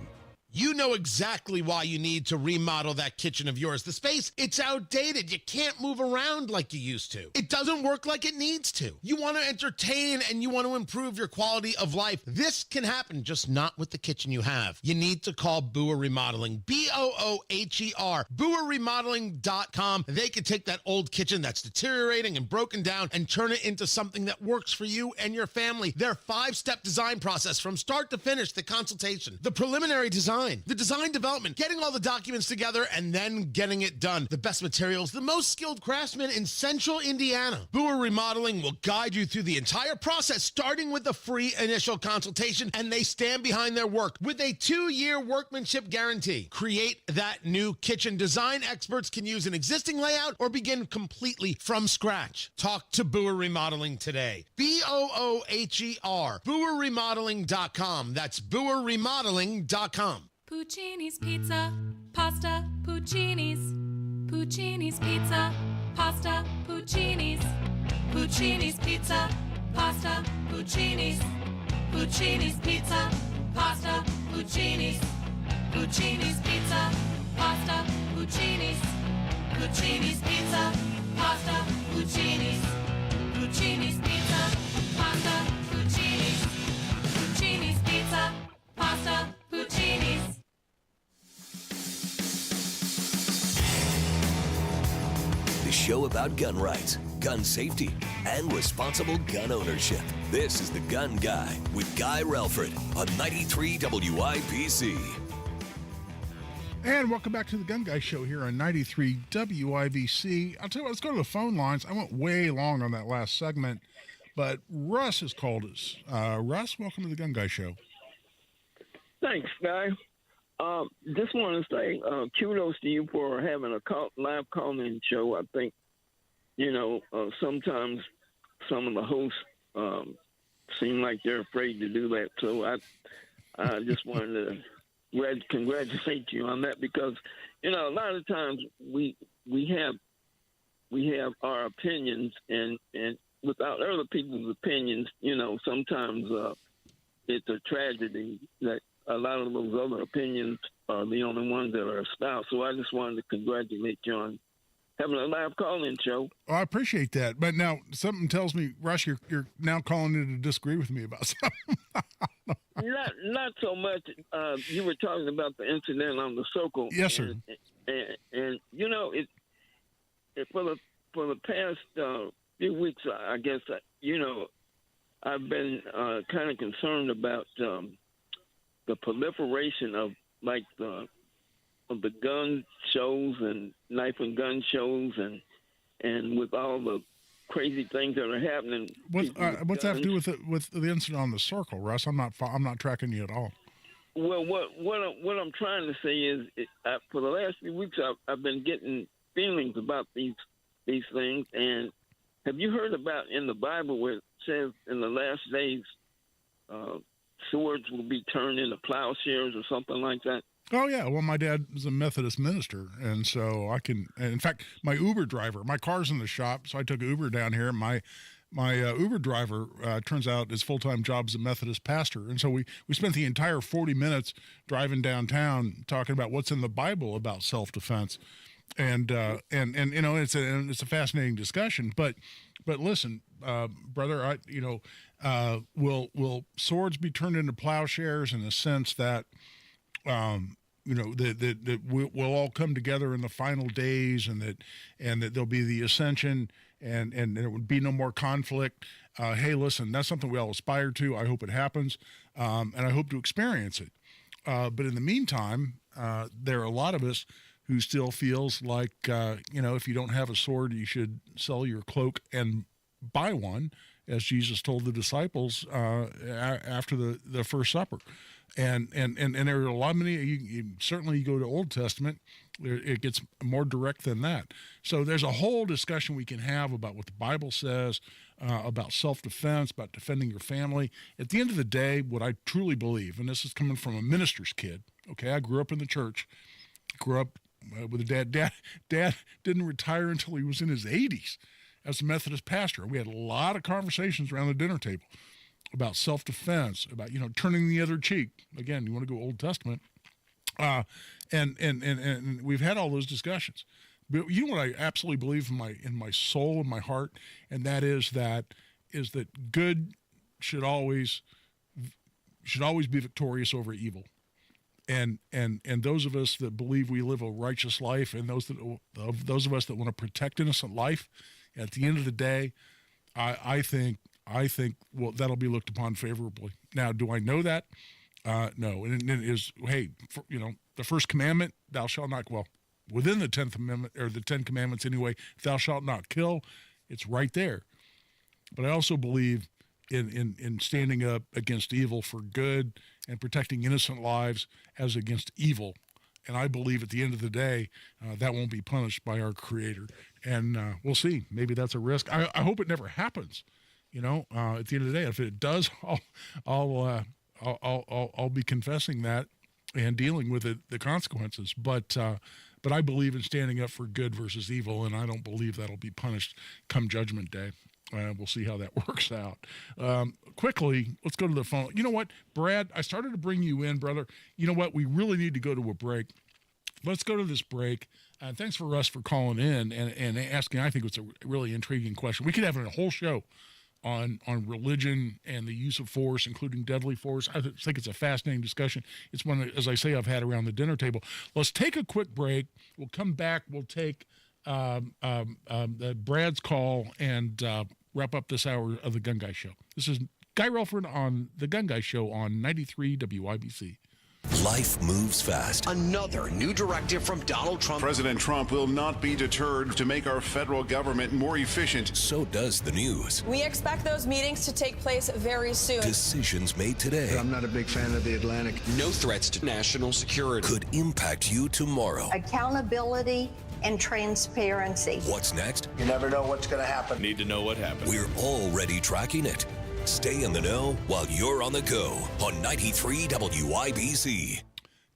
You know exactly why you need to remodel that kitchen of yours. The space, it's outdated. You can't move around like you used to. It doesn't work like it needs to. You want to entertain and you want to improve your quality of life. This can happen, just not with the kitchen you have. You need to call Booher Remodeling, B-O-O-H-E-R, BooherRemodeling.com. They can take that old kitchen that's deteriorating and broken down and turn it into something that works for you and your family. Their 5-step design process from start to finish, the consultation, the preliminary design, the design development, getting all the documents together, and then getting it done. The best materials, the most skilled craftsmen in Central Indiana. Booher Remodeling will guide you through the entire process, starting with the free initial consultation, and they stand behind their work with a 2-year workmanship guarantee. Create that new kitchen. Design experts can use an existing layout or begin completely from scratch. Talk to Booher Remodeling today. B-O-O-H-E-R. BooherRemodeling.com. That's BooherRemodeling.com. Puccini's Pizza, Pasta, Puccini's. Puccini's Pizza, Pasta, Puccini's. Puccini's Pizza, Pasta, Puccini's. Puccini's Pizza, Pasta, Puccini's. Puccini's Pizza, Pasta, Puccini's. Puccini's Pizza, Pasta, Puccini's. Puccini's Pizza, Pasta, Puccini's. Puccini's Pizza, Pasta, Puccini's. The show about gun rights, gun safety, and responsible gun ownership. This is The Gun Guy with Guy Relford on 93 WIBC. And welcome back to the Gun Guy Show here on 93 WIBC. I'll tell you what, let's go to the phone lines. I went way long on that last segment, but Russ has called us. Russ, welcome to the Gun Guy Show. Thanks, Guy. Just want to say kudos to you for having a live call-in show. I think, sometimes some of the hosts seem like they're afraid to do that. So I just wanted to congratulate you on that because, a lot of times we have our opinions and without other people's opinions, sometimes it's a tragedy that a lot of those other opinions are the only ones that are espoused. So I just wanted to congratulate you on having a live call-in show. Oh, I appreciate that. But now something tells me, Rush, you're now calling in to disagree with me about something. Not so much. You were talking about the incident on the Circle. Yes, sir. And for the past few weeks, I guess, I've been kind of concerned about the proliferation of the gun shows and knife and gun shows and with all the crazy things that are happening. What's that have to do with the incident on the Circle, Russ? I'm not tracking you at all. Well, what I'm trying to say is, for the last few weeks, I've been getting feelings about these things. And have you heard about in the Bible where it says in the last days swords will be turned into plowshares or something like that? Oh, yeah. Well, my dad is a Methodist minister, and so in fact, my Uber driver, my car's in the shop, so I took Uber down here. My Uber driver, turns out, his full-time job is a Methodist pastor, and so we spent the entire 40 minutes driving downtown talking about what's in the Bible about self-defense. And it's a fascinating discussion, but listen, brother, will swords be turned into plowshares in the sense that, that we'll all come together in the final days and that there'll be the ascension and there would be no more conflict. Hey, listen, that's something we all aspire to. I hope it happens. And I hope to experience it. But in the meantime, there are a lot of us who still feels like, if you don't have a sword, you should sell your cloak and buy one, as Jesus told the disciples after the First Supper. And there are a lot many, certainly you go to Old Testament, it gets more direct than that. So there's a whole discussion we can have about what the Bible says, about self-defense, about defending your family. At the end of the day, what I truly believe, and this is coming from a minister's kid, okay, I grew up in the church, grew up with a dad. Dad didn't retire until he was in his 80s as a Methodist pastor. We had a lot of conversations around the dinner table about self-defense, about, turning the other cheek. Again, you want to go Old Testament. And we've had all those discussions. But you know what I absolutely believe in my soul and my heart, and that is that good should always be victorious over evil. And those of us that believe we live a righteous life, and those of us that want to protect innocent life, at the end of the day, I think well, that'll be looked upon favorably. Now, do I know that? No. And it is, the first commandment, thou shalt not, within the 10th Amendment, or the 10 Commandments anyway, thou shalt not kill. It's right there. But I also believe in standing up against evil for good and protecting innocent lives as against evil. And I believe at the end of the day, that won't be punished by our Creator. And we'll see. Maybe that's a risk. I hope it never happens. At the end of the day, if it does, I'll be confessing that and dealing with the consequences. But I believe in standing up for good versus evil, and I don't believe that'll be punished come Judgment Day. We'll see how that works out. Quickly, let's go to the phone. You know what, Brad? I started to bring you in, brother. You know what? We really need to go to a break. Let's go to this break. Thanks for Russ for calling in and asking. I think it's a really intriguing question. We could have a whole show on religion and the use of force, including deadly force. I think it's a fascinating discussion. It's one, as I say, I've had around the dinner table. Let's take a quick break. We'll come back. We'll take Brad's call and wrap up this hour of the Gun Guy Show. This is Guy Relford on the Gun Guy Show on 93 WIBC. Life moves fast. Another new directive from Donald Trump. President Trump will not be deterred to make our federal government more efficient. So does the news. We expect those meetings to take place very soon. Decisions made today. I'm not a big fan of the Atlantic. No threats to national security. Could impact you tomorrow. Accountability and transparency. What's next? You never know what's going to happen. Need to know what happened. We're already tracking it. Stay in the know while you're on the go on 93 WIBC.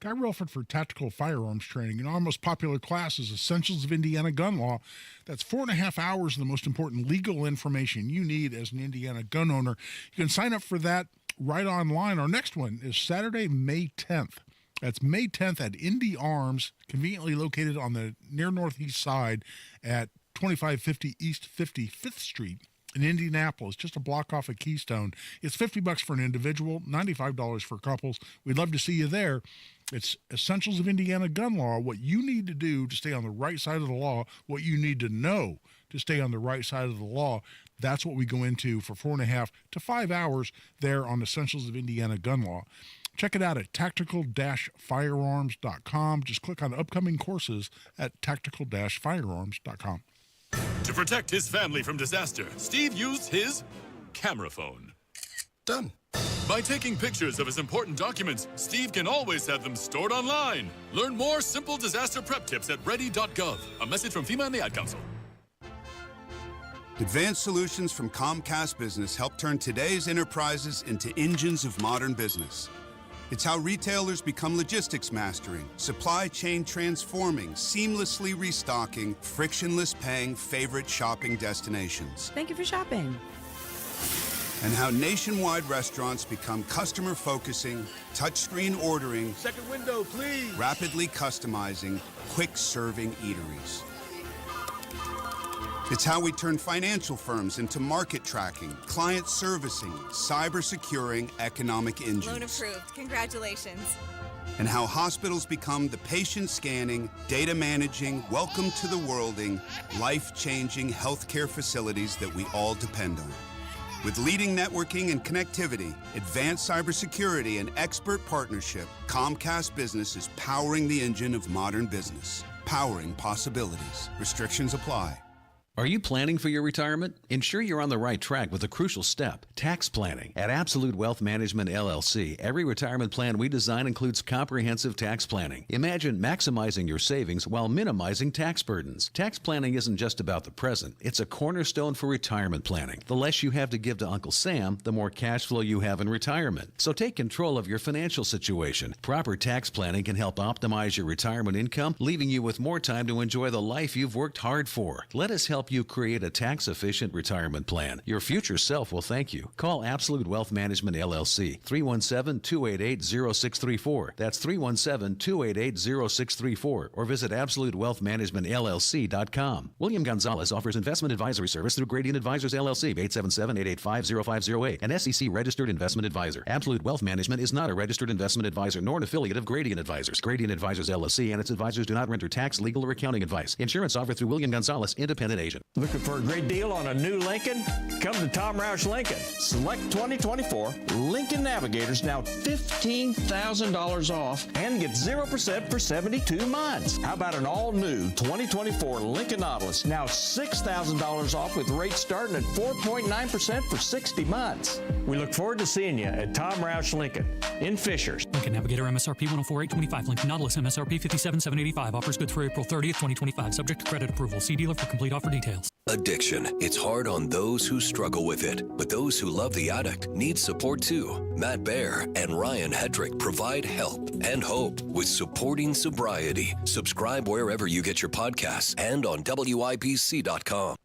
Guy Relford for Tactical Firearms Training. And our most popular class is Essentials of Indiana Gun Law. That's 4.5 hours of the most important legal information you need as an Indiana gun owner. You can sign up for that right online. Our next one is Saturday, May 10th. That's May 10th at Indy Arms, conveniently located on the near northeast side at 2550 East 55th Street in Indianapolis, just a block off of Keystone. It's $50 for an individual, $95 for couples. We'd love to see you there. It's Essentials of Indiana Gun Law, what you need to do to stay on the right side of the law, what you need to know to stay on the right side of the law. That's what we go into for 4.5 to 5 hours there on Essentials of Indiana Gun Law. Check it out at tactical-firearms.com. Just click on upcoming courses at tactical-firearms.com. To protect his family from disaster, Steve used his camera phone. Done. By taking pictures of his important documents, Steve can always have them stored online. Learn more simple disaster prep tips at ready.gov. A message from FEMA and the Ad Council. Advanced solutions from Comcast Business help turn today's enterprises into engines of modern business. It's how retailers become logistics mastering, supply chain transforming, seamlessly restocking, frictionless paying favorite shopping destinations. Thank you for shopping. And how nationwide restaurants become customer focusing, touchscreen ordering, second window, please, rapidly customizing, quick serving eateries. It's how we turn financial firms into market tracking, client servicing, cyber securing economic engines. Loan approved. Congratulations. And how hospitals become the patient scanning, data managing, welcome to the worlding, life-changing healthcare facilities that we all depend on. With leading networking and connectivity, advanced cybersecurity, and expert partnership, Comcast Business is powering the engine of modern business, powering possibilities. Restrictions apply. Are you planning for your retirement? Ensure you're on the right track with a crucial step, tax planning. At Absolute Wealth Management, LLC, every retirement plan we design includes comprehensive tax planning. Imagine maximizing your savings while minimizing tax burdens. Tax planning isn't just about the present. It's a cornerstone for retirement planning. The less you have to give to Uncle Sam, the more cash flow you have in retirement. So take control of your financial situation. Proper tax planning can help optimize your retirement income, leaving you with more time to enjoy the life you've worked hard for. Let us help you create a tax-efficient retirement plan. Your future self will thank you. Call Absolute Wealth Management, LLC, 317-288-0634. That's 317-288-0634. Or visit AbsoluteWealthManagementLLC.com. William Gonzalez offers investment advisory service through Gradient Advisors, LLC, 877-885-0508, an SEC-registered investment advisor. Absolute Wealth Management is not a registered investment advisor nor an affiliate of Gradient Advisors. Gradient Advisors, LLC, and its advisors do not render tax, legal, or accounting advice. Insurance offered through William Gonzalez, independent agent. Looking for a great deal on a new Lincoln? Come to Tom Roush Lincoln. Select 2024 Lincoln Navigators, now $15,000 off, and get 0% for 72 months. How about an all-new 2024 Lincoln Nautilus, now $6,000 off with rates starting at 4.9% for 60 months. We look forward to seeing you at Tom Roush Lincoln in Fishers. Lincoln Navigator MSRP 104,825. Lincoln Nautilus MSRP 57,785. Offers good through April 30th, 2025. Subject to credit approval. See dealer for complete offer details. Addiction. It's hard on those who struggle with it, but those who love the addict need support too. Matt Baer and Ryan Hedrick provide help and hope with Supporting Sobriety. Subscribe wherever you get your podcasts and on WIBC.com.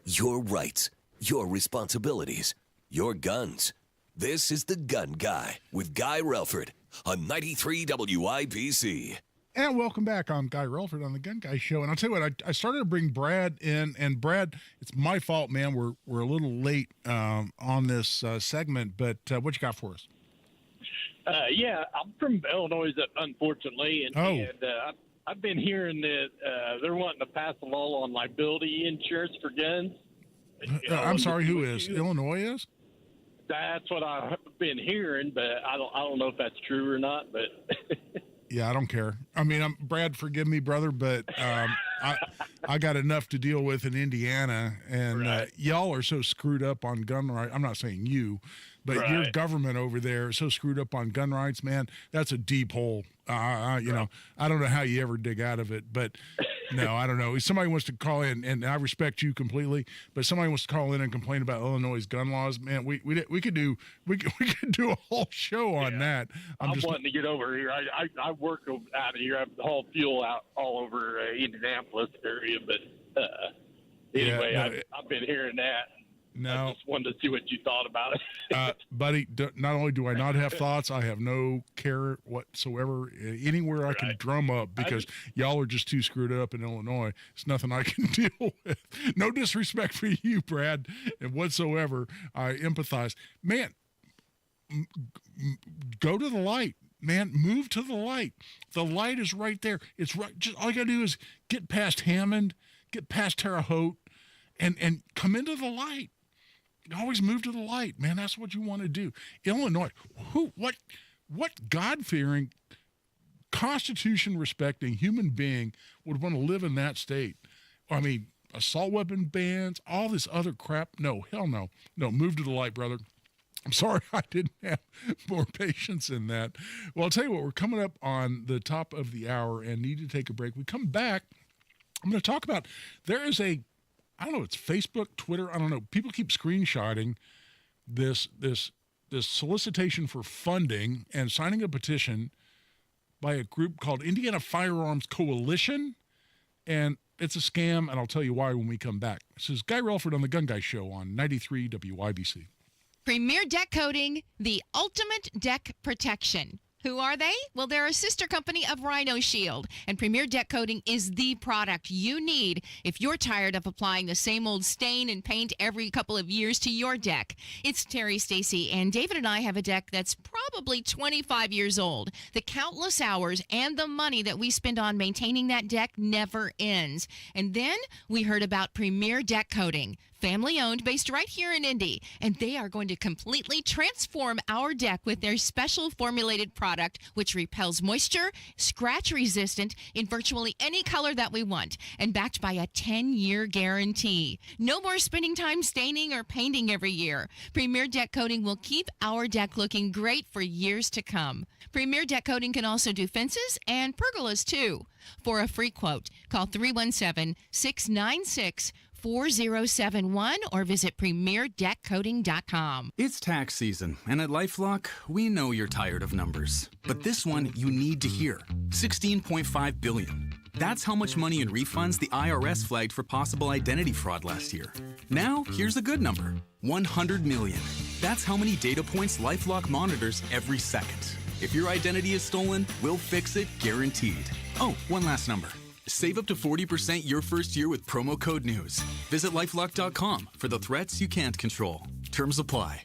Your rights, your responsibilities, your guns. This is The Gun Guy with Guy Relford on 93 WIBC. And welcome back. I'm Guy Relford on the Gun Guy Show. And I'll tell you what, I started to bring Brad in. And Brad, it's my fault, man. We're a little late on this segment. But what you got for us? Yeah, I'm from Illinois, unfortunately. And I've been hearing that they're wanting to pass a law on liability insurance for guns. I'm sorry, who is? Illinois is? That's what I've been hearing, but I don't know if that's true or not. But yeah, I don't care. I mean, Brad, forgive me, brother, but I got enough to deal with in Indiana, and y'all are so screwed up on gun rights. I'm not saying you, but your government over there is so screwed up on gun rights, man. That's a deep hole. You know, I don't know how you ever dig out of it, but no, I don't know. If somebody wants to call in, and I respect you completely, but somebody wants to call in and complain about Illinois' gun laws, man, we could do a whole show on that. I'm just wanting to get over here. I work out of here. I haul fuel out all over Indianapolis area, but anyway, I've been hearing that. No. I just wanted to see what you thought about it. Buddy, not only do I not have thoughts, I have no care whatsoever anywhere I can drum up, because y'all are just too screwed up in Illinois. It's nothing I can deal with. No disrespect for you, Brad, and whatsoever. I empathize. Man, go to the light. Man, move to the light. The light is right there. It's right. Just all you got to do is get past Hammond, get past Terre Haute, and come into the light. Always move to the light, man. That's what you want to do. Illinois, what God-fearing, Constitution-respecting human being would want to live in that state? I mean, assault weapon bans, all this other crap. No, hell no. No, move to the light, brother. I'm sorry I didn't have more patience in that. Well, I'll tell you what, we're coming up on the top of the hour and need to take a break. We come back, I'm going to talk about, there is I don't know, it's Facebook, Twitter, I don't know. People keep screenshotting this solicitation for funding and signing a petition by a group called Indiana Firearms Coalition, and it's a scam, and I'll tell you why when we come back. This is Guy Relford on the Gun Guy Show on 93 WYBC. Premier Deck Coating, the ultimate deck protection. Who are they? Well, they're a sister company of Rhino Shield, and Premier Deck Coating is the product you need if you're tired of applying the same old stain and paint every couple of years to your deck. It's Terry, Stacy, and David and I have a deck that's probably 25 years old. The countless hours and the money that we spend on maintaining that deck never ends. And then we heard about Premier Deck Coating. Family owned, based right here in Indy, and they are going to completely transform our deck with their special formulated product, which repels moisture, scratch resistant in virtually any color that we want, and backed by a 10-year guarantee. No more spending time staining or painting every year. Premier Deck Coating will keep our deck looking great for years to come. Premier Deck Coating can also do fences and pergolas too. For a free quote, call 317-696-4071 or visit premierdeckcoating.com. It's tax season, and at LifeLock, we know you're tired of numbers. But this one you need to hear. $16.5 billion. That's how much money in refunds the IRS flagged for possible identity fraud last year. Now, here's a good number. $100 million. That's how many data points LifeLock monitors every second. If your identity is stolen, we'll fix it guaranteed. Oh, one last number. Save up to 40% your first year with promo code NEWS. Visit lifelock.com for the threats you can't control. Terms apply.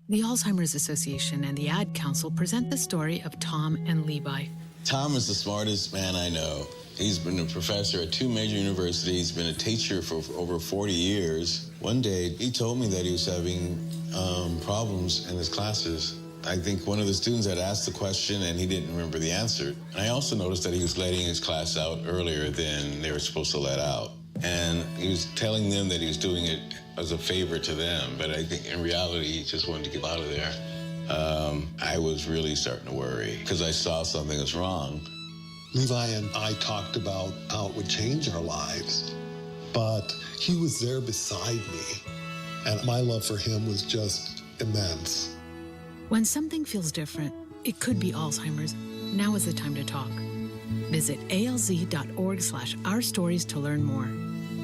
The Alzheimer's Association and the Ad Council present the story of Tom and Levi. Tom is the smartest man I know. He's been a professor at 2 major universities, been a teacher for over 40 years. One day, he told me that he was having problems in his classes. I think one of the students had asked the question and he didn't remember the answer. And I also noticed that he was letting his class out earlier than they were supposed to let out. And he was telling them that he was doing it as a favor to them, but I think in reality, he just wanted to get out of there. I was really starting to worry because I saw something was wrong. Levi and I talked about how it would change our lives, but he was there beside me, and my love for him was just immense. When something feels different, it could be Alzheimer's. Now is the time to talk. Visit alz.org/ourstories to learn more.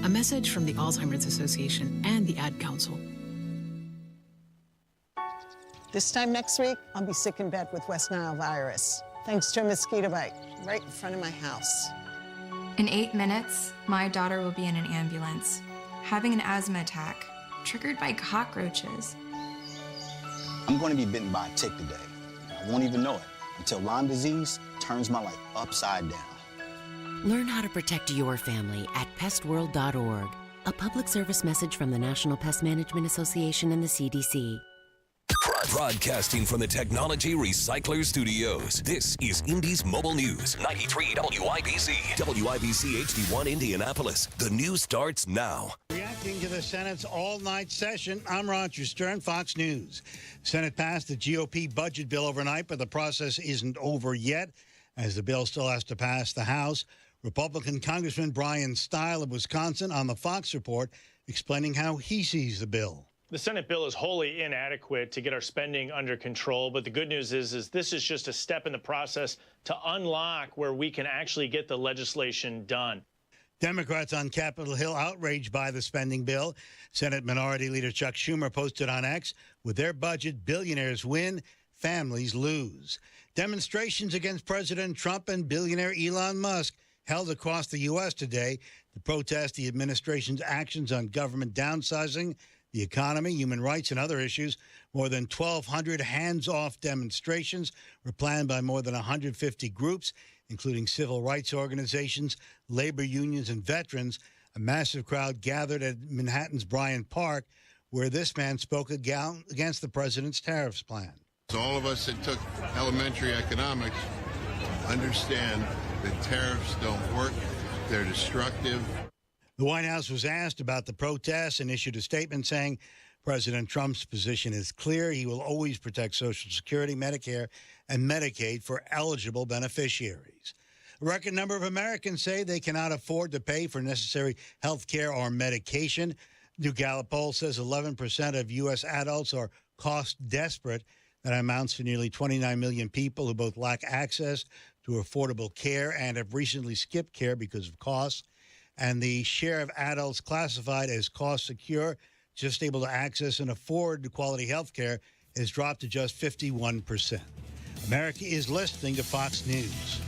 A message from the Alzheimer's Association and the Ad Council. This time next week, I'll be sick in bed with West Nile virus, thanks to a mosquito bite right in front of my house. In 8 minutes, my daughter will be in an ambulance, having an asthma attack, triggered by cockroaches. I'm going to be bitten by a tick today. I won't even know it until Lyme disease turns my life upside down. Learn how to protect your family at pestworld.org. A public service message from the National Pest Management Association and the CDC. Broadcasting from the Technology Recycler Studios, this is Indy's Mobile News. 93 WIBC. WIBC HD1 Indianapolis. The news starts now. Reacting to the Senate's all-night session, I'm Roger Stern, Fox News. Senate passed the GOP budget bill overnight, but the process isn't over yet, as the bill still has to pass the House. Republican Congressman Brian Stile of Wisconsin on the Fox Report explaining how he sees the bill. The Senate bill is wholly inadequate to get our spending under control, but the good news is this is just a step in the process to unlock where we can actually get the legislation done. Democrats on Capitol Hill outraged by the spending bill. Senate Minority Leader Chuck Schumer posted on X, with their budget, billionaires win, families lose. Demonstrations against President Trump and billionaire Elon Musk held across the U.S. today to protest the administration's actions on government downsizing, the economy, human rights, and other issues. More than 1,200 hands-off demonstrations were planned by more than 150 groups, including civil rights organizations, labor unions, and veterans. A massive crowd gathered at Manhattan's Bryant Park, where this man spoke against the president's tariffs plan. So all of us that took elementary economics understand that tariffs don't work. They're destructive. The White House was asked about the protests and issued a statement saying President Trump's position is clear. He will always protect Social Security, Medicare, and Medicaid for eligible beneficiaries. A record number of Americans say they cannot afford to pay for necessary health care or medication. New Gallup poll says 11% of U.S. adults are cost desperate. That amounts to nearly 29 million people who both lack access to affordable care and have recently skipped care because of costs. And the share of adults classified as cost secure, just able to access and afford quality health care, has dropped to just 51%. America is listening to Fox News.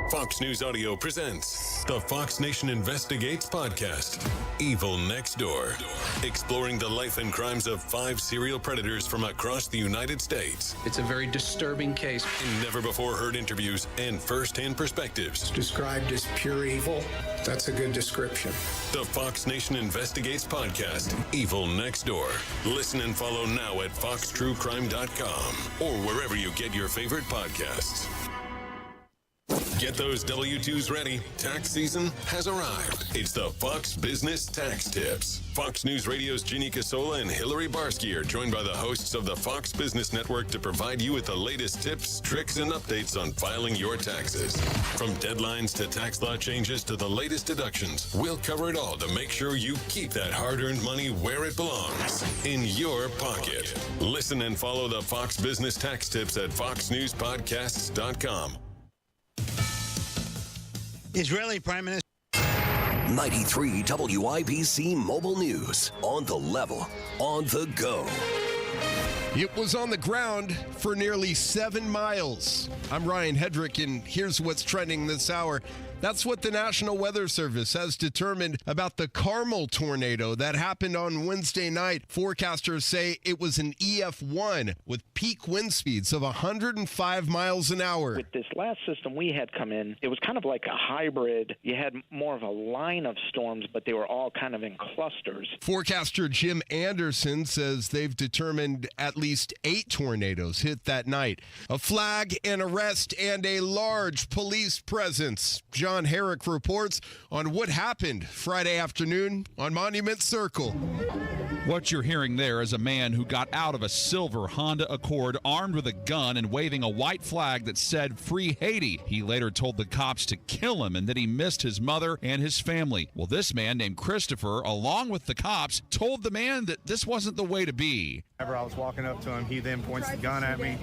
Fox News Audio presents the Fox Nation Investigates podcast, Evil Next Door, exploring the life and crimes of 5 serial predators from across the United States. It's a very disturbing case. In never-before-heard interviews and first-hand perspectives. It's described as pure evil. That's a good description. The Fox Nation Investigates podcast, Evil Next Door. Listen and follow now at foxtruecrime.com or wherever you get your favorite podcasts. Get those W-2s ready. Tax season has arrived. It's the Fox Business Tax Tips. Fox News Radio's Jeannie Casola and Hillary Barsky are joined by the hosts of the Fox Business Network to provide you with the latest tips, tricks, and updates on filing your taxes. From deadlines to tax law changes to the latest deductions, we'll cover it all to make sure you keep that hard-earned money where it belongs, in your pocket. Listen and follow the Fox Business Tax Tips at foxnewspodcasts.com. Israeli Prime Minister 93 WIBC Mobile News. On the level, on the go. It was on the ground for nearly 7 miles. I'm Ryan Hedrick, and here's what's trending this hour. That's what the National Weather Service has determined about the Carmel tornado that happened on Wednesday night. Forecasters say it was an EF1 with peak wind speeds of 105 miles an hour. With this last system we had come in, it was kind of like a hybrid. You had more of a line of storms, but they were all kind of in clusters. Forecaster Jim Anderson says they've determined at least 8 tornadoes hit that night. A flag, an arrest, and a large police presence. John Herrick reports on what happened Friday afternoon on Monument Circle. What you're hearing there is a man who got out of a silver Honda Accord armed with a gun and waving a white flag that said "Free Haiti." He later told the cops to kill him and that he missed his mother and his family. Well, this man named Christopher, along with the cops, told the man that this wasn't the way to be. Whenever I was walking up to him, he then points the gun at me,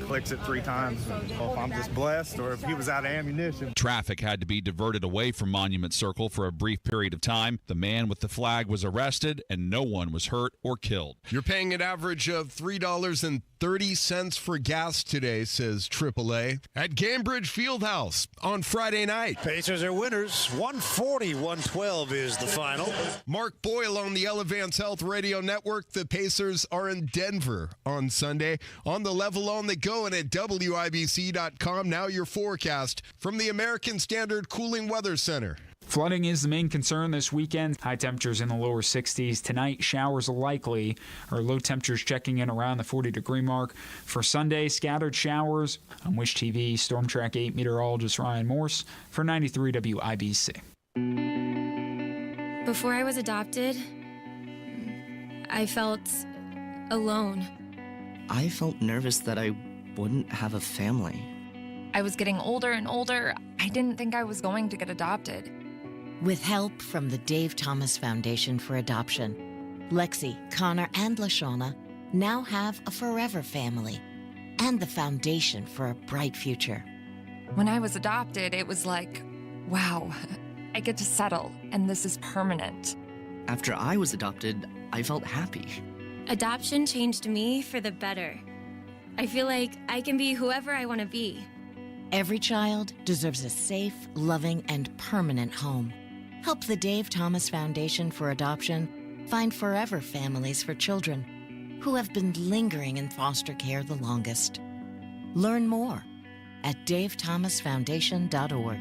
clicks it 3 times. Well, if I'm just blessed or if he was out of ammunition. Traffic had to be diverted away from Monument Circle for a brief period of time. The man with the flag was arrested and no one was hurt or killed. You're paying an average of $3.30 for gas today, says AAA, at Gainbridge Fieldhouse on Friday night. Pacers are winners. 140-112 is the final. Mark Boyle on the Elevance Health Radio Network. The Pacers are in Denver on Sunday. On the level, on the go, and at WIBC.com. Now your forecast from the American Standard Cooling Weather Center. Flooding is the main concern this weekend. High temperatures in the lower 60s. Tonight, showers likely, or low temperatures checking in around the 40-degree mark. For Sunday, scattered showers. I'm Wish TV Storm Track 8 meteorologist Ryan Morse for 93 WIBC. Before I was adopted, I felt alone. I felt nervous that I wouldn't have a family. I was getting older and older. I didn't think I was going to get adopted. With help from the Dave Thomas Foundation for Adoption, Lexi, Connor, and LaShawna now have a forever family and the foundation for a bright future. When I was adopted, it was like, wow, I get to settle, and this is permanent. After I was adopted, I felt happy. Adoption changed me for the better. I feel like I can be whoever I want to be. Every child deserves a safe, loving, and permanent home. Help the Dave Thomas Foundation for Adoption find forever families for children who have been lingering in foster care the longest. Learn more at davethomasfoundation.org.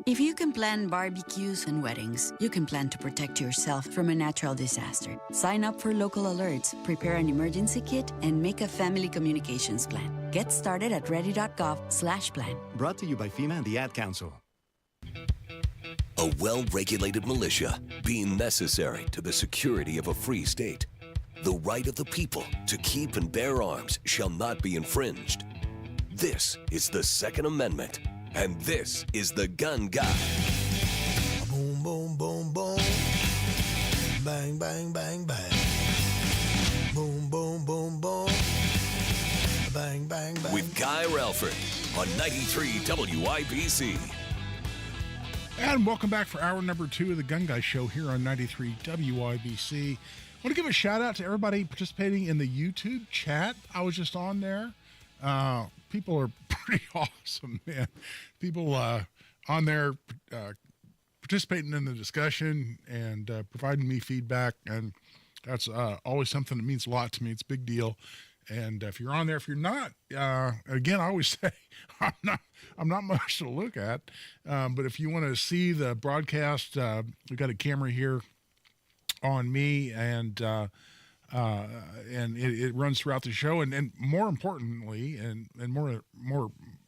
If you can plan barbecues and weddings, you can plan to protect yourself from a natural disaster. Sign up for local alerts, prepare an emergency kit, and make a family communications plan. Get started at ready.gov/plan. Brought to you by FEMA and the Ad Council. A well-regulated militia being necessary to the security of a free state. The right of the people to keep and bear arms shall not be infringed. This is the Second Amendment, and this is the Gun Guy. Boom, boom, boom, boom. Bang, bang, bang, bang. Boom, boom, boom, boom. Bang, bang, bang. With Guy Relford on 93 WIBC. And welcome back for hour number 2 of the Gun Guy Show here on 93 WIBC. I want to give a shout out to everybody participating in the YouTube chat. I was just on there. People are pretty awesome, man. People on there participating in the discussion and providing me feedback, and that's always something that means a lot to me. It's a big deal. And if you're on there, if you're not, again, I always say I'm not much to look at. But if you want to see the broadcast, we've got a camera here on me, and it runs throughout the show. And more importantly, and more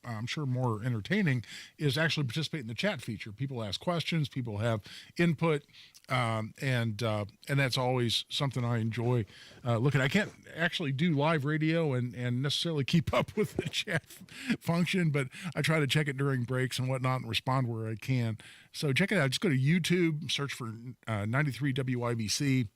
I'm sure more entertaining, is actually participate in the chat feature. People ask questions, people have input. And that's always something I enjoy looking at. I can't actually do live radio and necessarily keep up with the chat function, but I try to check it during breaks and whatnot and respond where I can. So check it out. Just go to YouTube, search for 93 WIBC,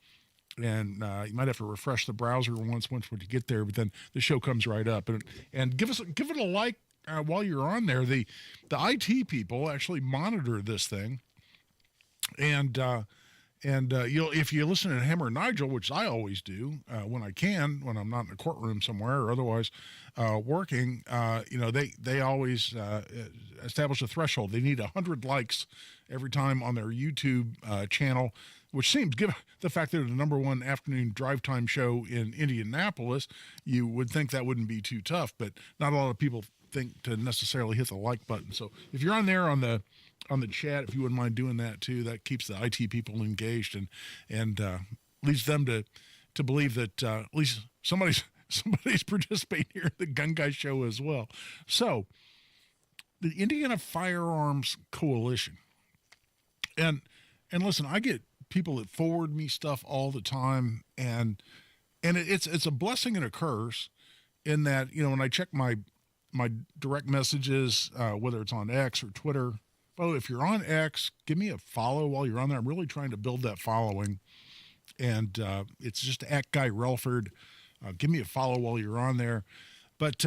and you might have to refresh the browser once you get there, but then the show comes right up. And give it a like while you're on there. The IT people actually monitor this thing. And if you listen to him or Nigel, which I always do when I can, when I'm not in a courtroom somewhere or otherwise working, they always establish a threshold. They need 100 likes every time on their YouTube channel, which seems, given the fact that they're the #1 afternoon drive time show in Indianapolis, you would think that wouldn't be too tough, but not a lot of people think to necessarily hit the like button. So if you're on there on the chat, if you wouldn't mind doing that too, that keeps the IT people engaged and leads them to believe that at least somebody's participating here in the Gun Guy Show as well. So the Indiana Firearms Coalition, and listen, I get people that forward me stuff all the time, and it's a blessing and a curse in that, when I check my direct messages, whether it's on X or Twitter. Well, if you're on X, give me a follow while you're on there. I'm really trying to build that following. And it's just at Guy Relford. Give me a follow while you're on there. But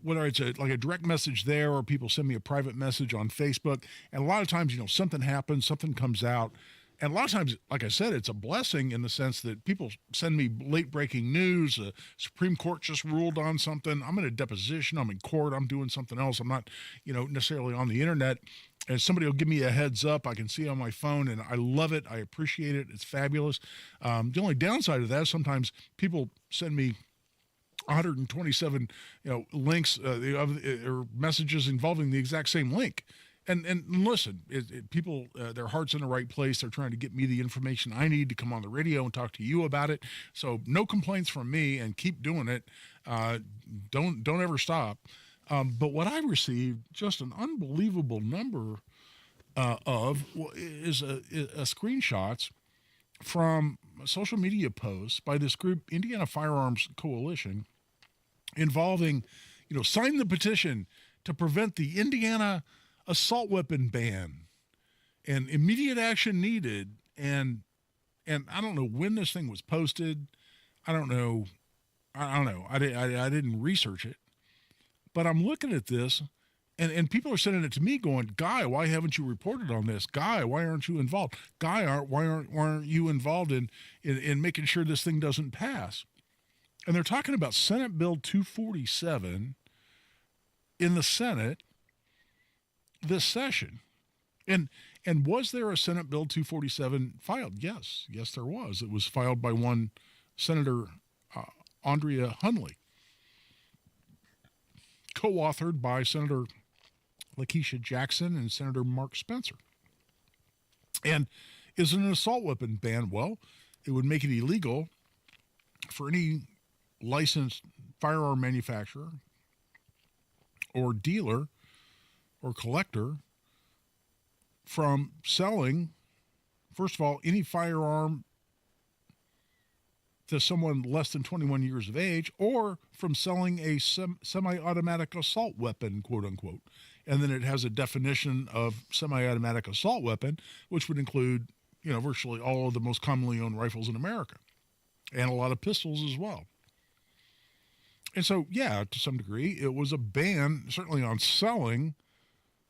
whether it's like a direct message there or people send me a private message on Facebook, and a lot of times, something happens, something comes out. And a lot of times, like I said, it's a blessing in the sense that people send me late breaking news. The Supreme Court just ruled on something. I'm in a deposition. I'm in court. I'm doing something else. I'm not, necessarily on the internet. And somebody will give me a heads up. I can see on my phone, and I love it. I appreciate it. It's fabulous. The only downside of that is sometimes people send me 127, links or messages involving the exact same link. And listen, people, their heart's in the right place. They're trying to get me the information I need to come on the radio and talk to you about it. So no complaints from me, and keep doing it. Don't ever stop. But what I received just an unbelievable number is screenshots from social media posts by this group, Indiana Firearms Coalition, involving, sign the petition to prevent the Indiana assault weapon ban and immediate action needed. And I don't know when this thing was posted. I don't know. I didn't research it, but I'm looking at this and people are sending it to me going, Guy, why haven't you reported on this? Guy, why aren't you involved? Guy, why aren't you involved in making sure this thing doesn't pass? And they're talking about Senate Bill 247 in the Senate this session. And was there a Senate Bill 247 filed? Yes, there was. It was filed by one Senator Andrea Hundley, co-authored by Senator Lakeisha Jackson and Senator Mark Spencer. And is it an assault weapon ban? Well, it would make it illegal for any licensed firearm manufacturer or dealer or collector from selling, first of all, any firearm to someone less than 21 years of age, or from selling a semi-automatic assault weapon, quote unquote. And then it has a definition of semi-automatic assault weapon, which would include, virtually all of the most commonly owned rifles in America, and a lot of pistols as well. And so, yeah, to some degree, it was a ban, certainly on selling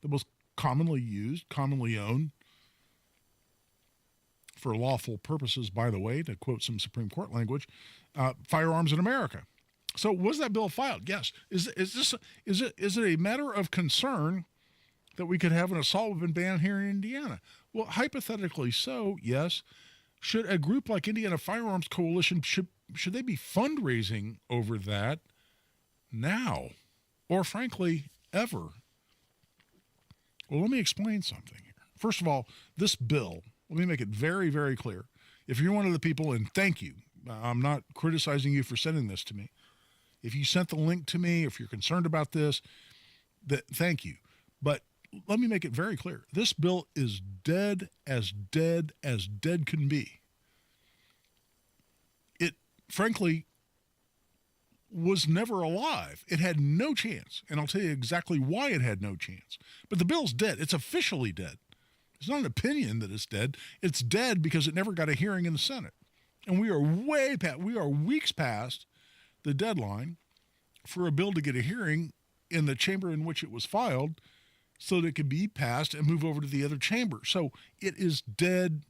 the most commonly used, commonly owned, for lawful purposes, by the way, to quote some Supreme Court language, firearms in America. So was that bill filed? Yes. Is it a matter of concern that we could have an assault weapon ban here in Indiana? Well, hypothetically so, yes. Should a group like Indiana Firearms Coalition, should they be fundraising over that now, or frankly, ever? Well, let me explain something here. First of all, this bill, let me make it very, very clear. If you're one of the people, and thank you, I'm not criticizing you for sending this to me. If you sent the link to me, if you're concerned about this, thank you. But let me make it very clear. This bill is dead as dead can be. It, frankly, was never alive. It had no chance, and I'll tell you exactly why it had no chance. But the bill's dead. It's officially dead. It's not an opinion that it's dead. It's dead because it never got a hearing in the Senate. And we are weeks past the deadline for a bill to get a hearing in the chamber in which it was filed so that it could be passed and move over to the other chamber. So it is dead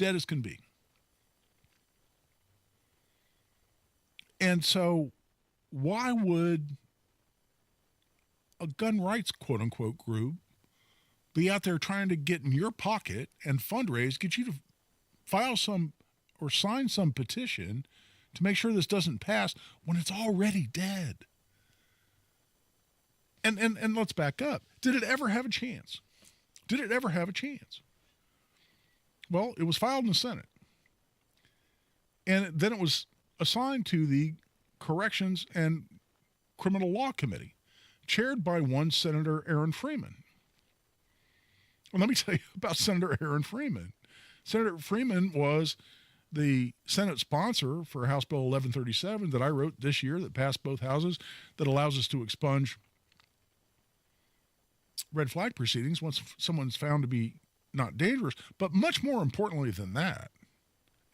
as can be. And so why would a gun rights, quote unquote, group be out there trying to get in your pocket and fundraise, get you to file some or sign some petition to make sure this doesn't pass when it's already dead? And let's back up. Did it ever have a chance? Did it ever have a chance? Well, it was filed in the Senate. And then it was assigned to the Corrections and Criminal Law Committee, chaired by one Senator Aaron Freeman. Well, let me tell you about Senator Aaron Freeman. Senator Freeman was the Senate sponsor for House Bill 1137 that I wrote this year that passed both houses, that allows us to expunge red flag proceedings once someone's found to be not dangerous. But much more importantly than that,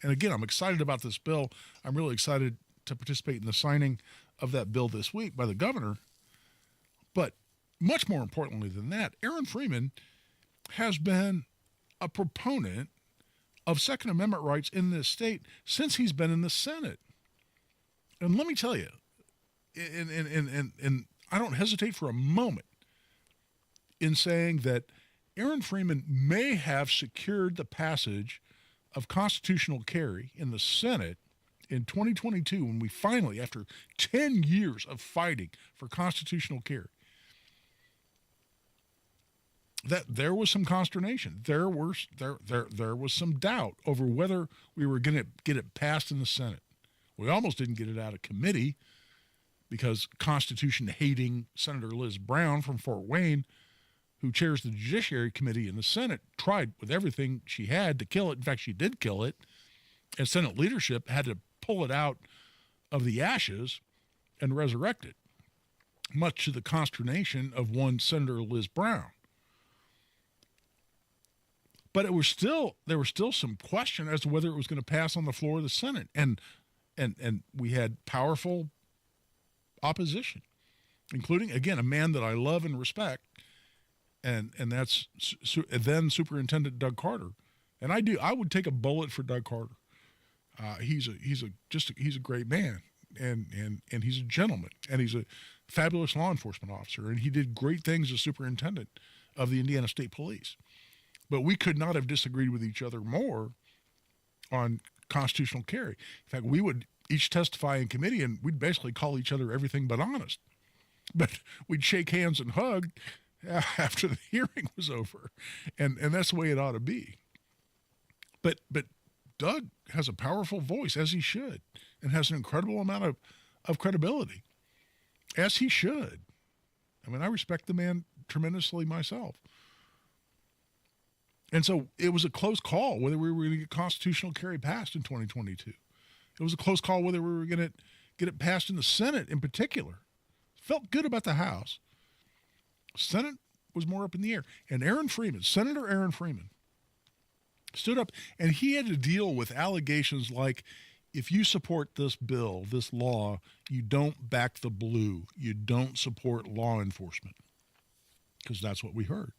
and again, I'm excited about this bill. I'm really excited to participate in the signing of that bill this week by the governor. But much more importantly than that, Aaron Freeman has been a proponent of Second Amendment rights in this state since he's been in the Senate. And let me tell you, and I don't hesitate for a moment in saying that Aaron Freeman may have secured the passage of constitutional carry in the Senate in 2022, when we finally, after 10 years of fighting for constitutional carry, that there was some consternation. There was some doubt over whether we were going to get it passed in the Senate. We almost didn't get it out of committee because Constitution-hating Senator Liz Brown from Fort Wayne, who chairs the Judiciary Committee in the Senate, tried with everything she had to kill it. In fact, she did kill it. And Senate leadership had to pull it out of the ashes and resurrect it, much to the consternation of one Senator Liz Brown. But there was still some question as to whether it was going to pass on the floor of the Senate. And we had powerful opposition, including, again, a man that I love and respect, and that's then Superintendent Doug Carter. And I would take a bullet for Doug Carter. He's a great man, and he's a gentleman, and he's a fabulous law enforcement officer, and he did great things as superintendent of the Indiana State Police. But we could not have disagreed with each other more on constitutional carry. In fact, we would each testify in committee, and we'd basically call each other everything but honest. But we'd shake hands and hug after the hearing was over, and that's the way it ought to be. But Doug has a powerful voice, as he should, and has an incredible amount of credibility, as he should. I mean, I respect the man tremendously myself. And so it was a close call whether we were going to get constitutional carry passed in 2022. It was a close call whether we were going to get it passed in the Senate in particular. Felt good about the House. Senate was more up in the air. And Senator Aaron Freeman, stood up, and he had to deal with allegations like, if you support this bill, this law, you don't back the blue. You don't support law enforcement. Because that's what we heard.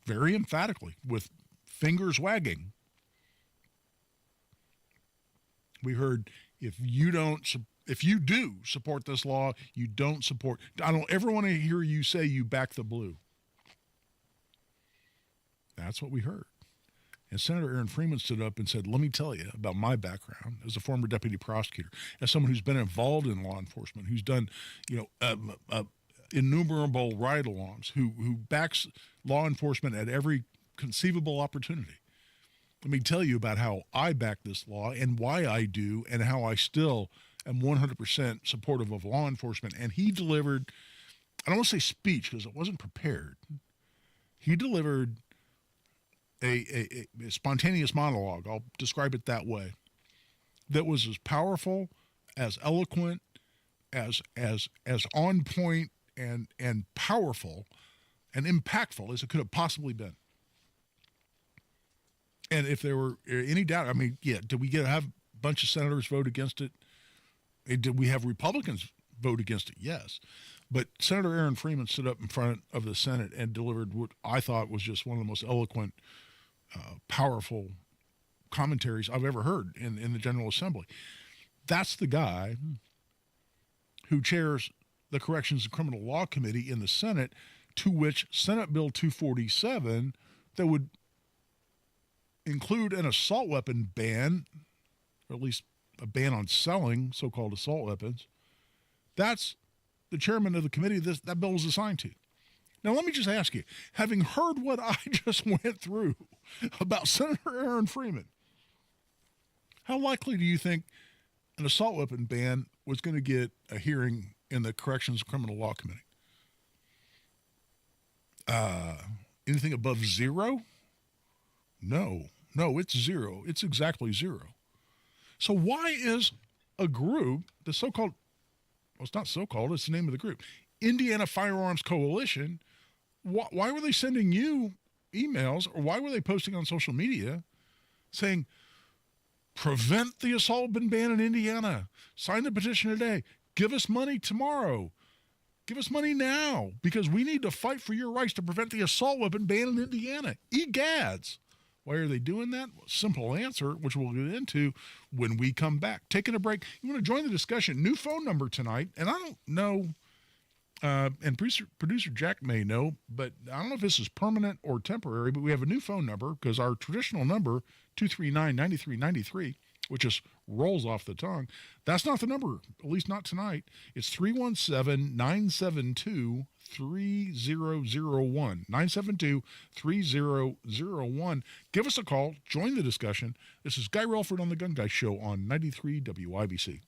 Very emphatically, with fingers wagging. We heard, if you do support this law, you don't support. I don't ever want to hear you say you back the blue. That's what we heard. And Senator Aaron Freeman stood up and said, let me tell you about my background as a former deputy prosecutor, as someone who's been involved in law enforcement, who's done, innumerable ride-alongs, who backs law enforcement at every conceivable opportunity. Let me tell you about how I back this law and why I do, and how I still am 100% supportive of law enforcement. And he delivered, I don't want to say speech because it wasn't prepared. He delivered a spontaneous monologue, I'll describe it that way, that was as powerful, as eloquent, as on point and powerful and impactful as it could have possibly been. And if there were any doubt, I mean, yeah, did we have a bunch of senators vote against it? Did we have Republicans vote against it? Yes. But Senator Aaron Freeman stood up in front of the Senate and delivered what I thought was just one of the most eloquent, powerful commentaries I've ever heard in the General Assembly. That's the guy who chairs the Corrections and Criminal Law Committee in the Senate, to which Senate Bill 247, that would include an assault weapon ban, or at least a ban on selling so-called assault weapons. That's the chairman of the committee that bill was assigned to. Now, let me just ask you, having heard what I just went through about Senator Aaron Freeman, how likely do you think an assault weapon ban was going to get a hearing in the Corrections and Criminal Law Committee? Anything above zero? No, it's zero. It's exactly zero. So why is a group, the so-called, well, it's not so-called, it's the name of the group, Indiana Firearms Coalition, why were they sending you emails, or why were they posting on social media saying, prevent the assault weapon ban in Indiana, sign the petition today, give us money tomorrow, give us money now, because we need to fight for your rights to prevent the assault weapon ban in Indiana. Egads. Why are they doing that? Well, simple answer, which we'll get into when we come back. Taking a break. You want to join the discussion? New phone number tonight, and I don't know, and producer Jack may know, but I don't know if this is permanent or temporary, but we have a new phone number because our traditional number, 239-9393, which just rolls off the tongue, that's not the number, at least not tonight. It's 317-972-3343. 972-3001. 972-3001. Give us a call. Join the discussion. This is Guy Relford on The Gun Guy Show on 93 WIBC.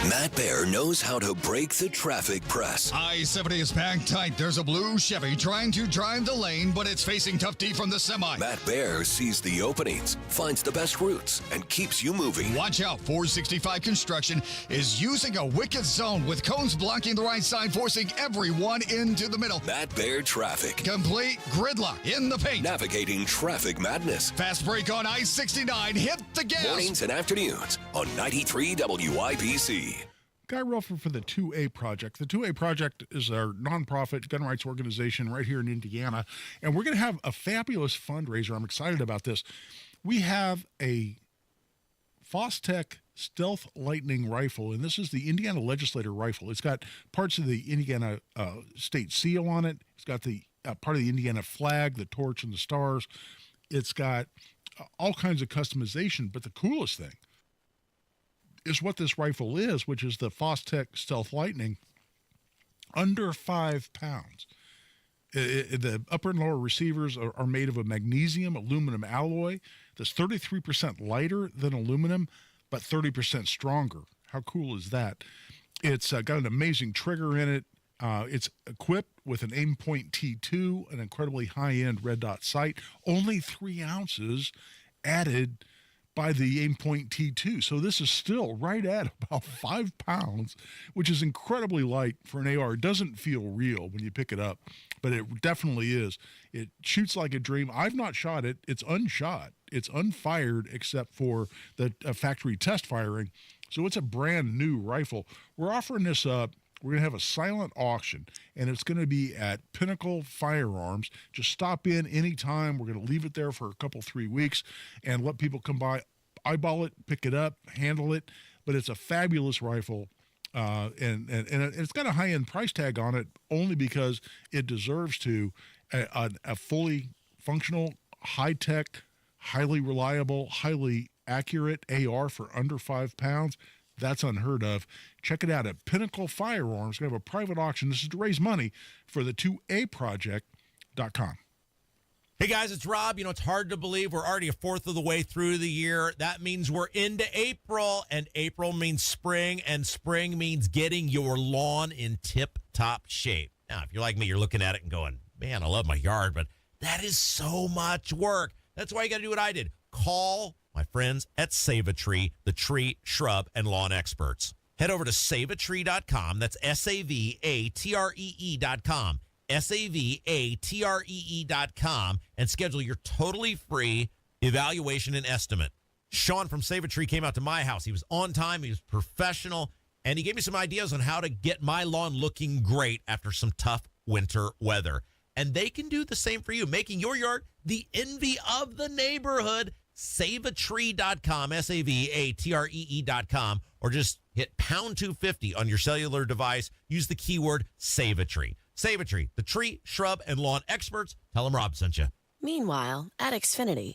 Matt Bear knows how to break the traffic press. I-70 is packed tight. There's a blue Chevy trying to drive the lane, but it's facing tough D from the semi. Matt Bear sees the openings, finds the best routes, and keeps you moving. Watch out. 465 Construction is using a wicked zone with cones blocking the right side, forcing everyone into the middle. Matt Bear traffic. Complete gridlock in the paint. Navigating traffic madness. Fast break on I-69. Hit the gas. Mornings and afternoons on 93 WIBC. Guy Relford for the 2A Project. The 2A Project is our nonprofit gun rights organization right here in Indiana, and we're going to have a fabulous fundraiser. I'm excited about this. We have a Fostech Stealth Lightning rifle, and this is the Indiana Legislator rifle. It's got parts of the Indiana state seal on it. It's got the part of the Indiana flag, the torch, and the stars. It's got all kinds of customization, but the coolest thing is what this rifle is, which is the Fostech Stealth Lightning, under 5 pounds. The upper and lower receivers are made of a magnesium aluminum alloy that's 33% lighter than aluminum, but 30% stronger. How cool is that? It's got an amazing trigger in it. It's equipped with an Aimpoint T2, an incredibly high-end red dot sight, only 3 ounces added by the Aimpoint T2. So this is still right at about 5 pounds, which is incredibly light for an AR. It doesn't feel real when you pick it up, but it definitely is. It shoots like a dream. I've not shot it. It's unshot. It's unfired except for the factory test firing. So it's a brand new rifle. We're offering this up. We're going to have a silent auction, and it's going to be at Pinnacle Firearms. Just stop in anytime. We're going to leave it there for a couple, 3 weeks, and let people come by, eyeball it, pick it up, handle it. But it's a fabulous rifle, and it's got a high-end price tag on it only because it deserves to a fully functional, high-tech, highly reliable, highly accurate AR for under 5 pounds. That's unheard of. Check it out at Pinnacle Firearms. We're going to have a private auction. This is to raise money for the 2aproject.com. Hey, guys, it's Rob. You know, it's hard to believe we're already a fourth of the way through the year. That means we're into April, and April means spring, and spring means getting your lawn in tip-top shape. Now, if you're like me, you're looking at it and going, man, I love my yard, but that is so much work. That's why you got to do what I did. Call my friends at Save-A-Tree, the tree, shrub, and lawn experts. Head over to saveatree.com. That's SAVATREE.com. SAVATREE.com and schedule your totally free evaluation and estimate. Sean from Save-A-Tree came out to my house. He was on time. He was professional. And he gave me some ideas on how to get my lawn looking great after some tough winter weather. And they can do the same for you, making your yard the envy of the neighborhood. Saveatree.com, SAVATREE.com, or just hit pound 250 on your cellular device. Use the keyword Save-A-Tree. Save-A-Tree, the tree, shrub, and lawn experts. Tell them Rob sent you. Meanwhile, at Xfinity.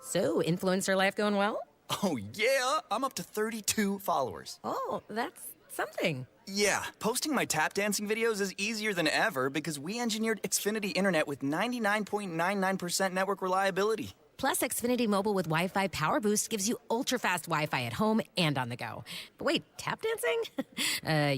So, influencer life going well? Oh, yeah. I'm up to 32 followers. Oh, that's something. Yeah, posting my tap dancing videos is easier than ever because we engineered Xfinity Internet with 99.99% network reliability. Plus, Xfinity Mobile with Wi-Fi Power Boost gives you ultra-fast Wi-Fi at home and on the go. But wait, tap dancing?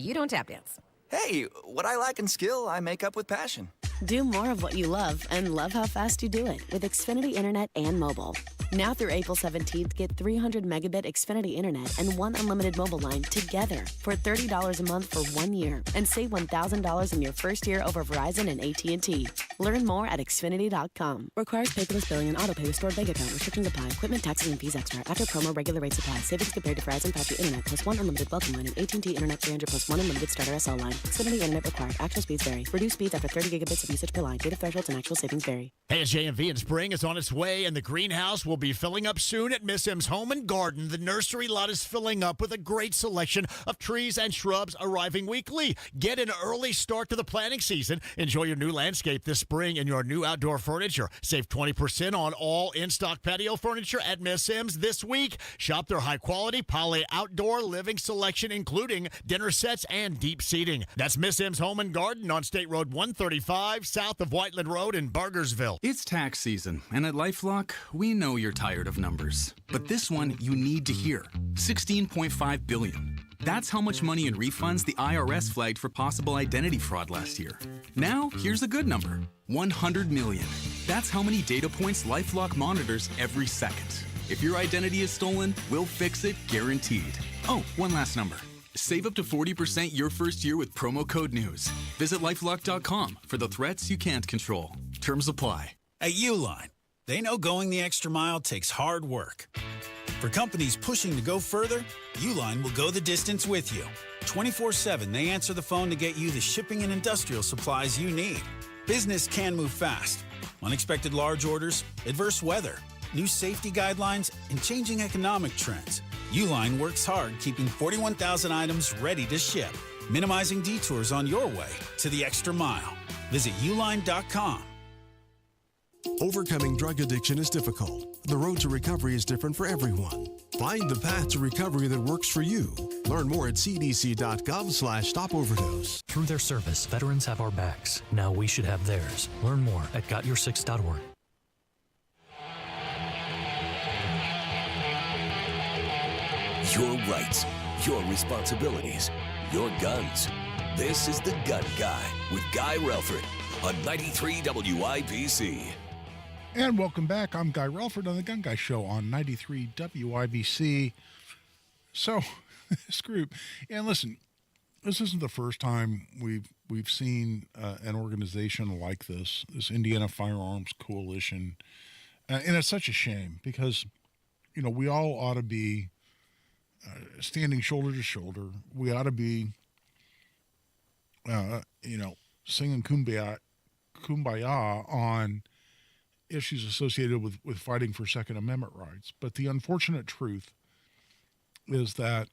You don't tap dance. Hey, what I lack in skill, I make up with passion. Do more of what you love and love how fast you do it with Xfinity Internet and mobile. Now through April 17th, get 300 megabit Xfinity Internet and 1 unlimited mobile line together for $30 a month for 1 year and save $1,000 in your first year over Verizon and AT&T. Learn more at Xfinity.com. Requires paperless billing and autopay with stored bank account. Restrictions apply. Equipment, taxes, and fees extra. After promo, regular rates apply. Savings compared to Verizon 5G Internet plus 1 unlimited welcome line and AT&T Internet 300 plus 1 unlimited starter SL line. Xfinity Internet required. Actual speeds vary. Reduced speeds after 30 gigabits of usage per line. Data thresholds and actual savings vary. Hey, it's JMV, and spring is on its way, and the greenhouse will will be filling up soon at Miss M's Home and Garden. The nursery lot is filling up with a great selection of trees and shrubs arriving weekly. Get an early start to the planting season. Enjoy your new landscape this spring and your new outdoor furniture. Save 20% on all in-stock patio furniture at Miss M's this week. Shop their high-quality poly outdoor living selection, including dinner sets and deep seating. That's Miss M's Home and Garden on State Road 135, south of Whiteland Road in Burgersville. It's tax season, and at LifeLock, we know you're tired of numbers. But this one you need to hear. $16.5 billion. That's how much money in refunds the IRS flagged for possible identity fraud last year. Now, here's a good number. 100 million. That's how many data points LifeLock monitors every second. If your identity is stolen, we'll fix it guaranteed. Oh, one last number. Save up to 40% your first year with promo code NEWS. Visit LifeLock.com for the threats you can't control. Terms apply. At Uline, they know going the extra mile takes hard work. For companies pushing to go further, Uline will go the distance with you. 24/7, they answer the phone to get you the shipping and industrial supplies you need. Business can move fast. Unexpected large orders, adverse weather, new safety guidelines, and changing economic trends. Uline works hard keeping 41,000 items ready to ship, minimizing detours on your way to the extra mile. Visit uline.com. Overcoming drug addiction is difficult. The road to recovery is different for everyone. Find the path to recovery that works for you. Learn more at cdc.gov/stopoverdose. Through their service, veterans have our backs. Now we should have theirs. Learn more at gotyoursix.org. Your rights, your responsibilities, your guns. This is The Gun Guy with Guy Relford on 93 WIBC. And welcome back. I'm Guy Relford on The Gun Guy Show on 93 WIBC. So, this group, and listen, this isn't the first time we've seen an organization like this Indiana Firearms Coalition, and it's such a shame because, you know, we all ought to be standing shoulder to shoulder. We ought to be, singing kumbaya on issues associated with fighting for Second Amendment rights. But the unfortunate truth is that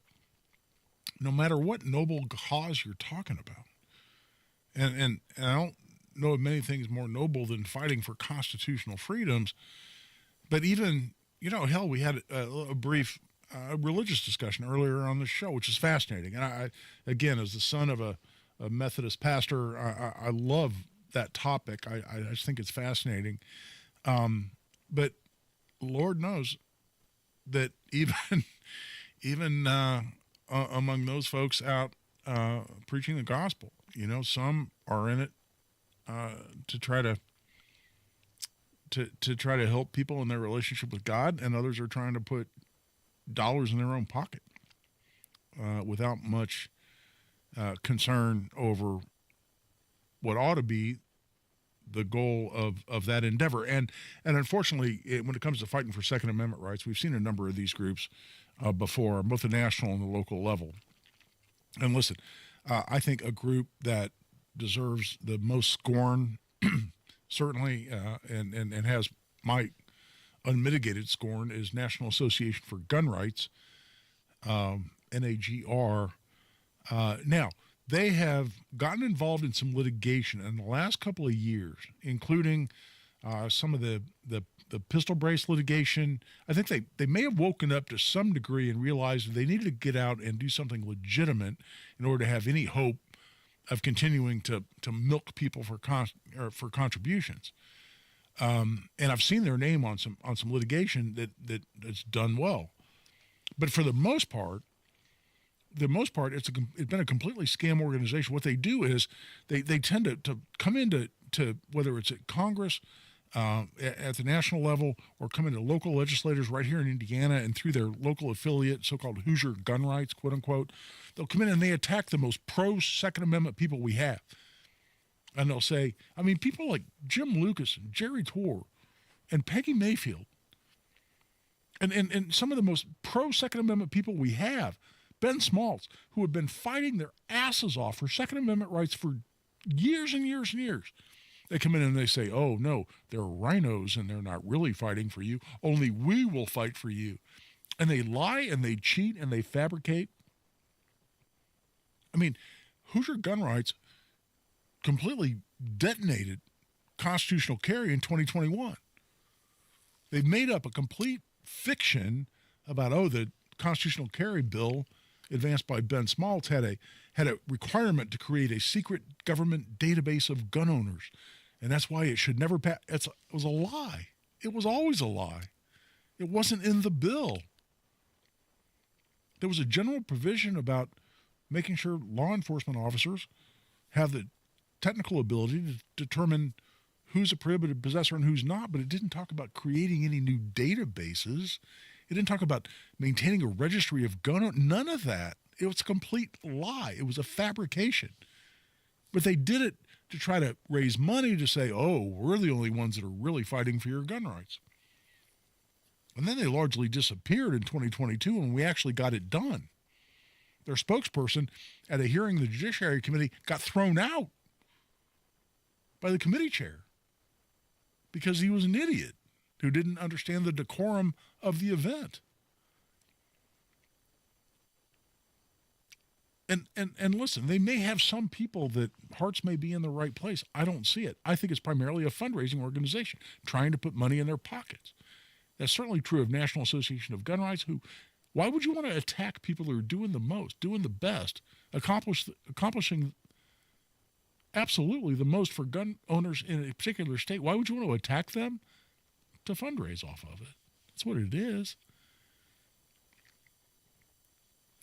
no matter what noble cause you're talking about, and I don't know of many things more noble than fighting for constitutional freedoms, but even, hell, we had a brief religious discussion earlier on the show, which is fascinating. And I again, as the son of a Methodist pastor, I love that topic. I just think it's fascinating. But Lord knows that even among those folks out preaching the gospel, some are in it to try to help people in their relationship with God, and others are trying to put dollars in their own pocket without much concern over what ought to be the goal of that endeavor. And unfortunately, when it comes to fighting for Second Amendment rights, we've seen a number of these groups before, both the national and the local level. And listen, I think a group that deserves the most scorn, certainly, and has my unmitigated scorn, is National Association for Gun Rights, NAGR. Now, they have gotten involved in some litigation in the last couple of years, including some of the pistol brace litigation. I think they may have woken up to some degree and realized that they needed to get out and do something legitimate in order to have any hope of continuing to milk people for contributions. And I've seen their name on some litigation that's done well, but for the most part, it's been a completely scam organization. What they do is they tend to come into whether it's at Congress, at the national level, or come into local legislators right here in Indiana and through their local affiliate, so-called Hoosier Gun Rights, quote unquote. They'll come in and they attack the most pro-Second Amendment people we have. And they'll say, people like Jim Lucas and Jerry Torr and Peggy Mayfield and some of the most pro-Second Amendment people we have, Ben Smaltz, who have been fighting their asses off for Second Amendment rights for years and years and years. They come in and they say, oh, no, they're rhinos and they're not really fighting for you. Only we will fight for you. And they lie and they cheat and they fabricate. I mean, Hoosier gun rights completely detonated constitutional carry in 2021. They've made up a complete fiction about, the constitutional carry bill advanced by Ben Smaltz had a requirement to create a secret government database of gun owners. And that's why it should never pass. It was a lie. It was always a lie. It wasn't in the bill. There was a general provision about making sure law enforcement officers have the technical ability to determine who's a prohibited possessor and who's not, but it didn't talk about creating any new databases. It didn't talk about maintaining a registry of gun owners. None of that. It was a complete lie. It was a fabrication. But they did it to try to raise money to say, we're the only ones that are really fighting for your gun rights. And then they largely disappeared in 2022 when we actually got it done. Their spokesperson at a hearing in the Judiciary Committee got thrown out by the committee chair because he was an idiot who didn't understand the decorum of the event. And listen, they may have some people that hearts may be in the right place. I don't see it. I think it's primarily a fundraising organization trying to put money in their pockets. That's certainly true of National Association of Gun Rights, why would you want to attack people who are doing the most, doing the best, accomplishing absolutely the most for gun owners in a particular state? Why would you want to attack them to fundraise off of it? That's what it is.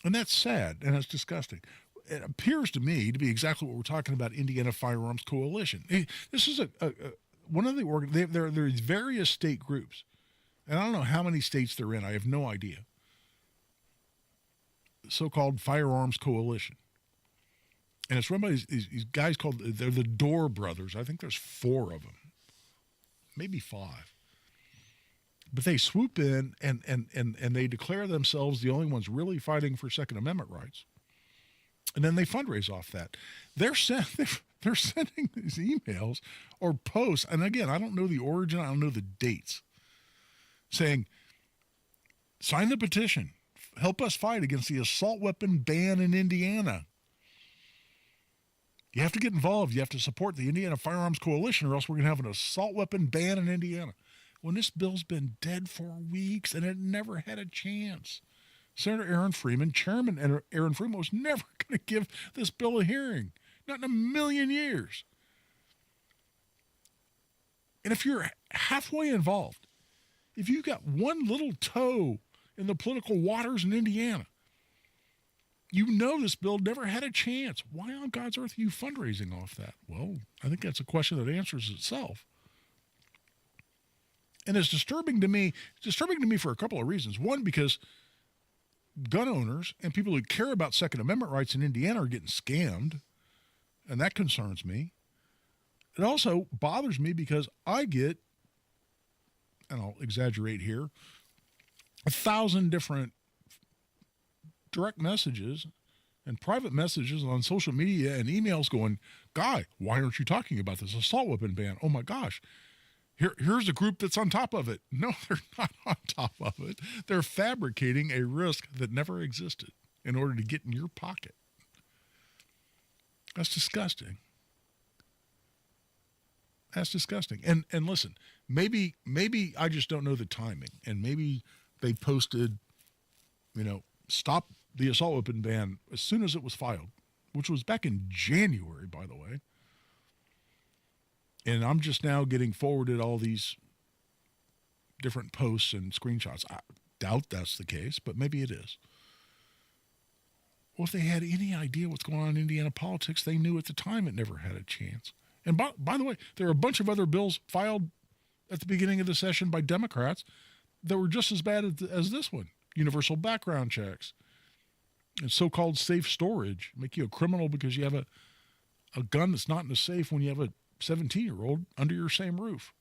And that's sad, and it's disgusting. It appears to me to be exactly what we're talking about, Indiana Firearms Coalition. This is one of the there's various state groups, and I don't know how many states they're in. I have no idea. So-called Firearms Coalition. And it's run by these guys they're the Door Brothers. I think there's 4 of them, maybe 5. But they swoop in and they declare themselves the only ones really fighting for Second Amendment rights. And then they fundraise off that. They're sending these emails or posts, and again, I don't know the origin, I don't know the dates, saying, sign the petition. Help us fight against the assault weapon ban in Indiana. You have to get involved. You have to support the Indiana Firearms Coalition, or else we're going to have an assault weapon ban in Indiana. When this bill's been dead for weeks and it never had a chance. Senator Aaron Freeman, Chairman Aaron Freeman, was never going to give this bill a hearing. Not in a million years. And if you're halfway involved, if you've got one little toe in the political waters in Indiana, you know this bill never had a chance. Why on God's earth are you fundraising off that? Well, I think that's a question that answers itself. And it's disturbing to me for a couple of reasons. One, because gun owners and people who care about Second Amendment rights in Indiana are getting scammed, and that concerns me. It also bothers me because I get, and I'll exaggerate here, 1,000 different direct messages and private messages on social media and emails going, Guy, why aren't you talking about this assault weapon ban? Oh my gosh. Here's a group that's on top of it. No, they're not on top of it. They're fabricating a risk that never existed in order to get in your pocket. That's disgusting. That's disgusting. And listen, maybe I just don't know the timing, and maybe they posted, stop the assault weapon ban as soon as it was filed, which was back in January, by the way. And I'm just now getting forwarded all these different posts and screenshots. I doubt that's the case, but maybe it is. Well, if they had any idea what's going on in Indiana politics, they knew at the time it never had a chance. And by the way, there are a bunch of other bills filed at the beginning of the session by Democrats that were just as bad as this one. Universal background checks and so-called safe storage. Make you a criminal because you have a gun that's not in a safe when you have a 17-year-old under your same roof.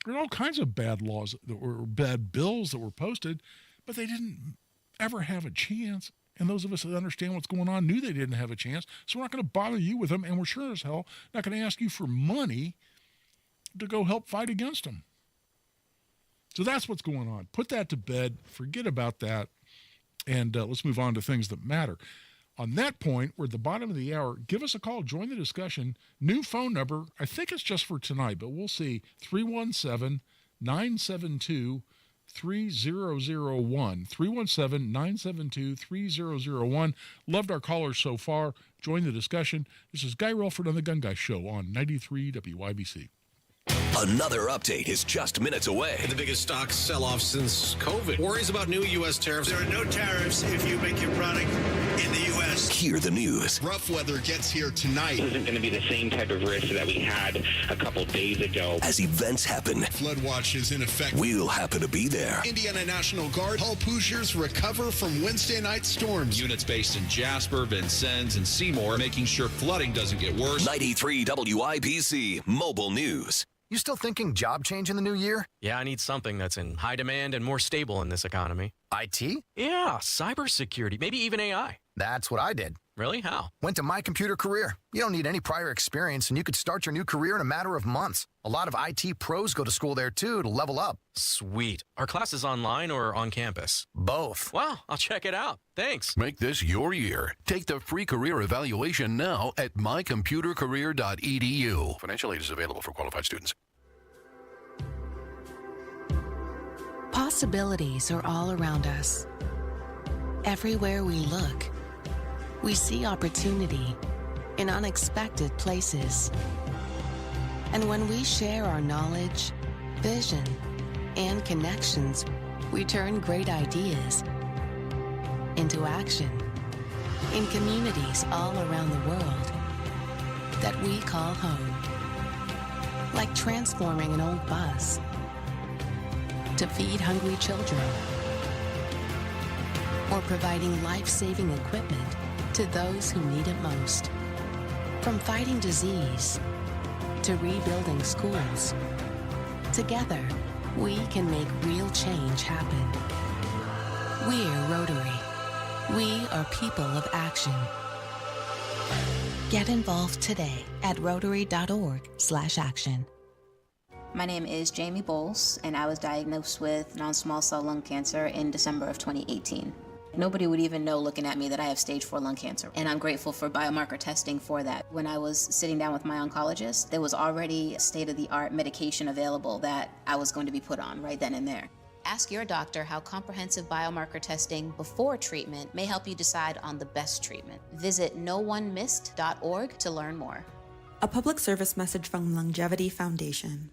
There are all kinds of bad laws that were bad bills that were posted, but they didn't ever have a chance. And those of us that understand what's going on knew they didn't have a chance. So we're not going to bother you with them. And we're sure as hell not going to ask you for money to go help fight against them. So that's what's going on. Put that to bed. Forget about that. And let's move on to things that matter. On that point, we're at the bottom of the hour. Give us a call. Join the discussion. New phone number. I think it's just for tonight, but we'll see. 317-972-3001. 317-972-3001. Loved our callers so far. Join the discussion. This is Guy Relford on The Gun Guy Show on 93 WYBC. Another update is just minutes away. The biggest stock sell-off since COVID. Worries about new U.S. tariffs. There are no tariffs if you make your product in the U.S. Hear the news. Rough weather gets here tonight. This isn't going to be the same type of risk that we had a couple days ago. As events happen, Flood watch is in effect. we'll happen to be there. Indiana National Guard, Hull Hoosiers recover from Wednesday night storms. Units based in Jasper, Vincennes, and Seymour, making sure flooding doesn't get worse. 93 WIBC Mobile News. You still thinking job change in the new year? Yeah, I need something that's in high demand and more stable in this economy. IT? Yeah, cybersecurity, maybe even AI. That's what I did. Really? How? Went to My Computer Career. You don't need any prior experience, and you could start your new career in a matter of months. A lot of IT pros go to school there, too, to level up. Sweet. Are classes online or on campus? Both. Wow, I'll check it out. Thanks. Make this your year. Take the free career evaluation now at mycomputercareer.edu. Financial aid is available for qualified students. Possibilities are all around us. Everywhere we look, we see opportunity in unexpected places. And when we share our knowledge, vision, and connections, we turn great ideas into action in communities all around the world that we call home. Like transforming an old bus to feed hungry children, or providing life-saving equipment to those who need it most. From fighting disease to rebuilding schools, together we can make real change happen. We're Rotary. We are people of action. Get involved today at rotary.org/action. My name is Jamie Bowles, and I was diagnosed with non-small cell lung cancer in December of 2018. Nobody would even know looking at me that I have stage 4 lung cancer, and I'm grateful for biomarker testing for that. When I was sitting down with my oncologist, there was already state-of-the-art medication available that I was going to be put on right then and there. Ask your doctor how comprehensive biomarker testing before treatment may help you decide on the best treatment. Visit NoOneMissed.org to learn more. A public service message from Longevity Foundation.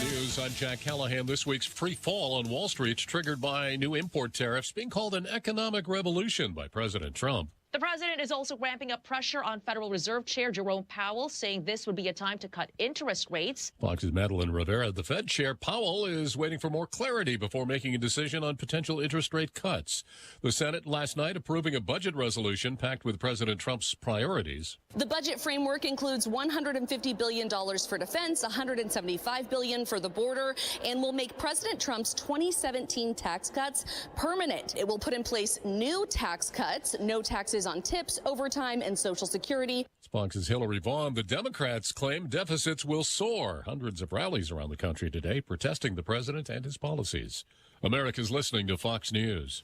News, I'm Jack Callahan. This week's free fall on Wall Street triggered by new import tariffs being called an economic revolution by President Trump. The president is also ramping up pressure on Federal Reserve Chair Jerome Powell, saying this would be a time to cut interest rates. Fox's Madeline Rivera. The Fed Chair Powell is waiting for more clarity before making a decision on potential interest rate cuts. The Senate last night approving a budget resolution packed with President Trump's priorities. The budget framework includes $150 billion for defense, $175 billion for the border, and will make President Trump's 2017 tax cuts permanent. It will put in place new tax cuts, no taxes on tips, overtime, and Social Security. Fox's Hillary Vaughn. The Democrats claim deficits will soar. Hundreds of rallies around the country today protesting the president and his policies. America's listening to Fox News.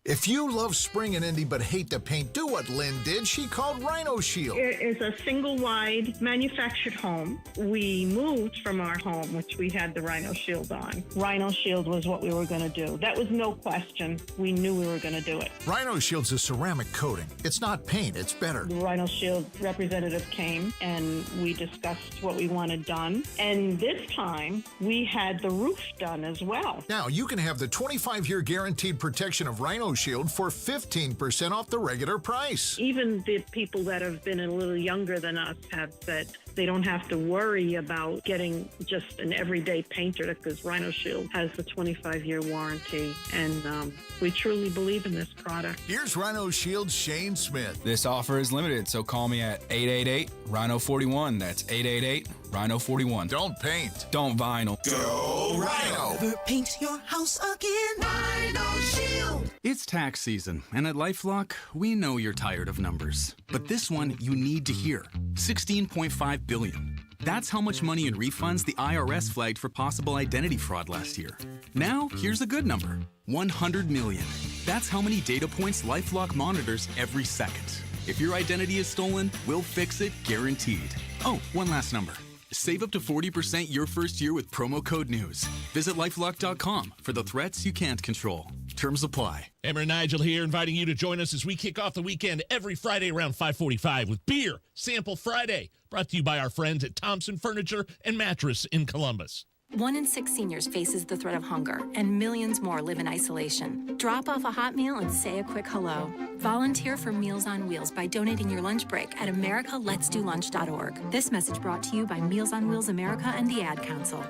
If you love spring and Indy but hate the paint, do what Lynn did. She called Rhino Shield. It is a single-wide manufactured home. We moved from our home, which we had the Rhino Shield on. Rhino Shield was what we were going to do. That was no question. We knew we were going to do it. Rhino Shield's a ceramic coating. It's not paint, it's better. The Rhino Shield representative came and we discussed what we wanted done. And this time, we had the roof done as well. Now, you can have the 25-year guaranteed protection of Rhino Rhino Shield for 15% off the regular price. Even the people that have been a little younger than us have said they don't have to worry about getting just an everyday painter because Rhino Shield has the 25-year warranty, and we truly believe in this product. Here's Rhino Shield's Shane Smith. This offer is limited, so call me at 888-RHINO-41. That's 888-RHINO-41. Don't paint. Don't vinyl. Go Rhino! Never paint your house again. Rhino Shield. It's tax season, and at LifeLock, we know you're tired of numbers. But this one you need to hear. $16.5 billion. That's how much money in refunds the IRS flagged for possible identity fraud last year. Now, here's a good number. 100 million. That's how many data points LifeLock monitors every second. If your identity is stolen, we'll fix it guaranteed. Oh, one last number. Save up to 40% your first year with promo code NEWS. Visit LifeLock.com for the threats you can't control. Terms apply. Emmer and Nigel here, inviting you to join us as we kick off the weekend every Friday around 5:45 with Beer Sample Friday, brought to you by our friends at Thompson Furniture and Mattress in Columbus. 1 in 6 seniors faces the threat of hunger, and millions more live in isolation. Drop off a hot meal and say a quick hello. Volunteer for Meals on Wheels by donating your lunch break at americaletsdolunch.org. This message brought to you by Meals on Wheels America and the Ad Council.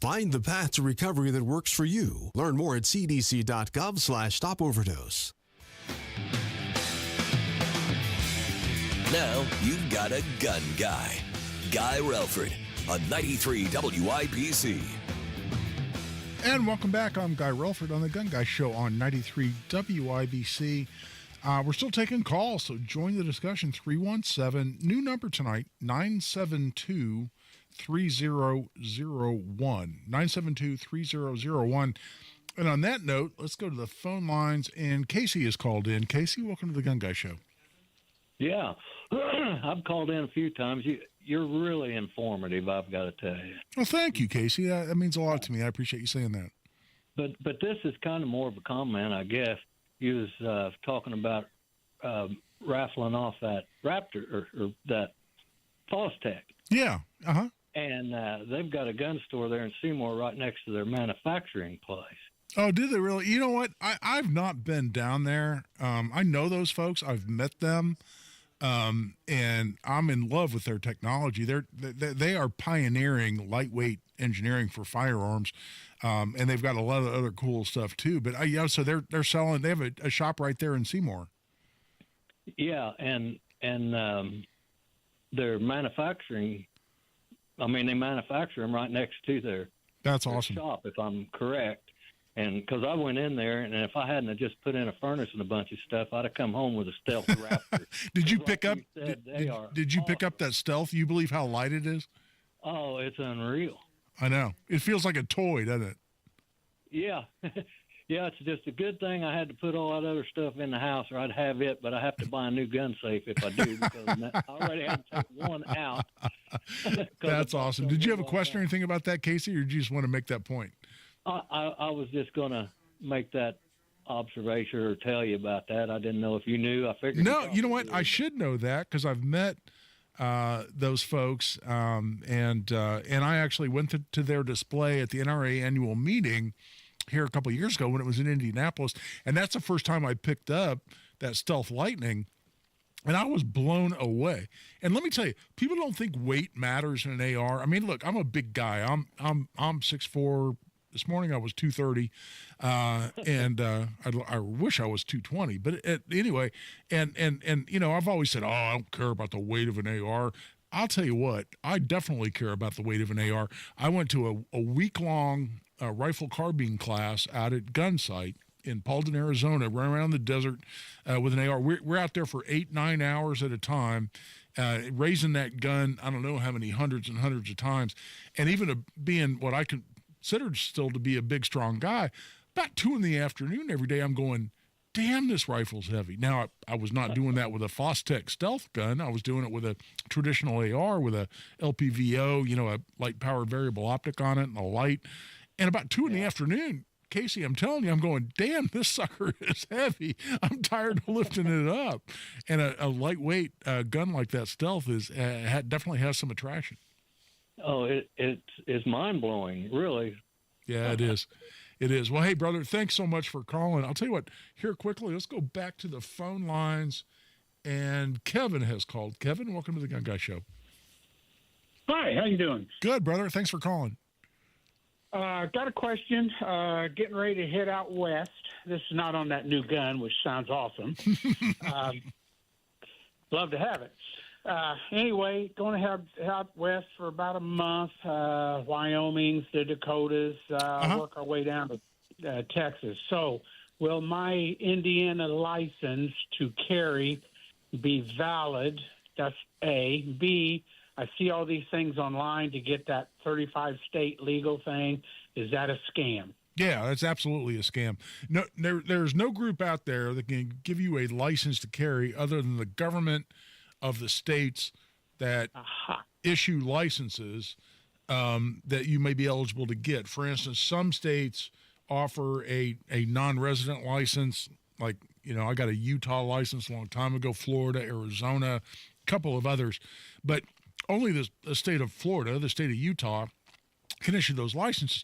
Find the path to recovery that works for you. Learn more at cdc.gov/stopoverdose. Now you've got a gun guy. Guy Relford on 93 WIBC. And welcome back. I'm Guy Relford on the Gun Guy Show on 93 WIBC. We're still taking calls, so join the discussion. 317, new number tonight, 972-3001. 972-3001. And on that note, let's go to the phone lines. And Casey is called in. Casey, welcome to the Gun Guy Show. Yeah, I've called in a few times. You're really informative, I've got to tell you. Well, thank you, Casey. That means a lot to me. I appreciate you saying that. But this is kind of more of a comment, I guess. You was talking about raffling off that Raptor or that Fostech. Yeah. Uh-huh. And they've got a gun store there in Seymour right next to their manufacturing place. Oh, did they really? You know what? I've not been down there. I know those folks. I've met them. And I'm in love with their technology. They are pioneering lightweight engineering for firearms, and they've got a lot of other cool stuff too. But so they're selling. They have a shop right there in Seymour. Yeah, and their manufacturing. I mean, they manufacture them right next to their awesome shop, if I'm correct. And because I went in there, and if I hadn't have just put in a furnace and a bunch of stuff, I'd have come home with a Stealth Raptor. Did you pick up? Did you pick up that Stealth? You believe how light it is? Oh, it's unreal. I know. It feels like a toy, doesn't it? Yeah, yeah. It's just a good thing I had to put all that other stuff in the house, or I'd have it. But I have to buy a new gun safe if I do, because I already had to take one out. That's awesome. Did you have a question or anything about that, Casey, or did you just want to make that point? I was just going to make that observation or tell you about that. I didn't know if you knew. I figured. No, you know what? I should know that because I've met those folks, and I actually went to their display at the NRA annual meeting here a couple of years ago when it was in Indianapolis, and that's the first time I picked up that Stealth Lightning. And I was blown away. And let me tell you, people don't think weight matters in an AR. I mean, look, I'm a big guy. I'm 6'4". This morning I was 230, and I wish I was 220. But anyway, and you know, I've always said, I don't care about the weight of an AR. I'll tell you what, I definitely care about the weight of an AR. I went to a week-long rifle carbine class out at Gunsight in Paulden, Arizona, right around the desert with an AR. We're out there for 8-9 hours at a time, raising that gun, I don't know how many hundreds and hundreds of times. And even being what I considered still to be a big, strong guy, about 2 PM every day, I'm going, damn, this rifle's heavy. Now, I was not doing that with a Fostech stealth gun. I was doing it with a traditional AR with a LPVO, you know, a light-powered variable optic on it and a light. And about 2 PM, Casey, I'm telling you, I'm going, damn, this sucker is heavy. I'm tired of lifting it up. And a lightweight gun like that stealth is definitely has some attraction. Oh, it's mind-blowing, really. Yeah, it is. It is. Well, hey, brother, thanks so much for calling. I'll tell you what, here quickly, let's go back to the phone lines. And Kevin has called. Kevin, welcome to the Gun Guy Show. Hi, how you doing? Good, brother. Thanks for calling. Got a question. Getting ready to head out west. This is not on that new gun, which sounds awesome. Love to have it. Anyway, going to head out west for about a month. Wyoming, the Dakotas, work our way down to Texas. So will my Indiana license to carry be valid? That's A. B, I see all these things online to get that 35-state legal thing. Is that a scam? Yeah, that's absolutely a scam. No, there's no group out there that can give you a license to carry other than the government of the states that issue licenses that you may be eligible to get. For instance, some states offer a non-resident license, like, I got a Utah license a long time ago, Florida, Arizona, a couple of others, but only the state of Florida, the state of Utah, can issue those licenses.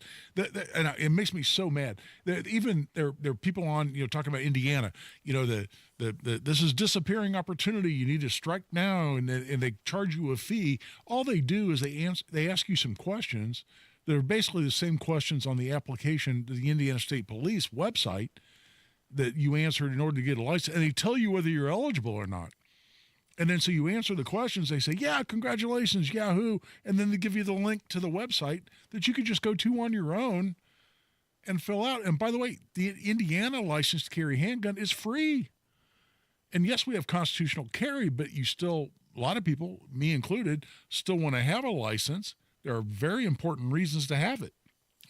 And it makes me so mad that even there are people on, talking about Indiana, this is disappearing opportunity. You need to strike now, and they charge you a fee. All they do is they ask you some questions that are basically the same questions on the application to the Indiana State Police website that you answered in order to get a license, and they tell you whether you're eligible or not. And then so you answer the questions, they say, yeah, congratulations, Yahoo. And then they give you the link to the website that you could just go to on your own and fill out. And by the way, the Indiana license to carry handgun is free. And yes, we have constitutional carry, but you still, a lot of people, me included, still want to have a license. There are very important reasons to have it.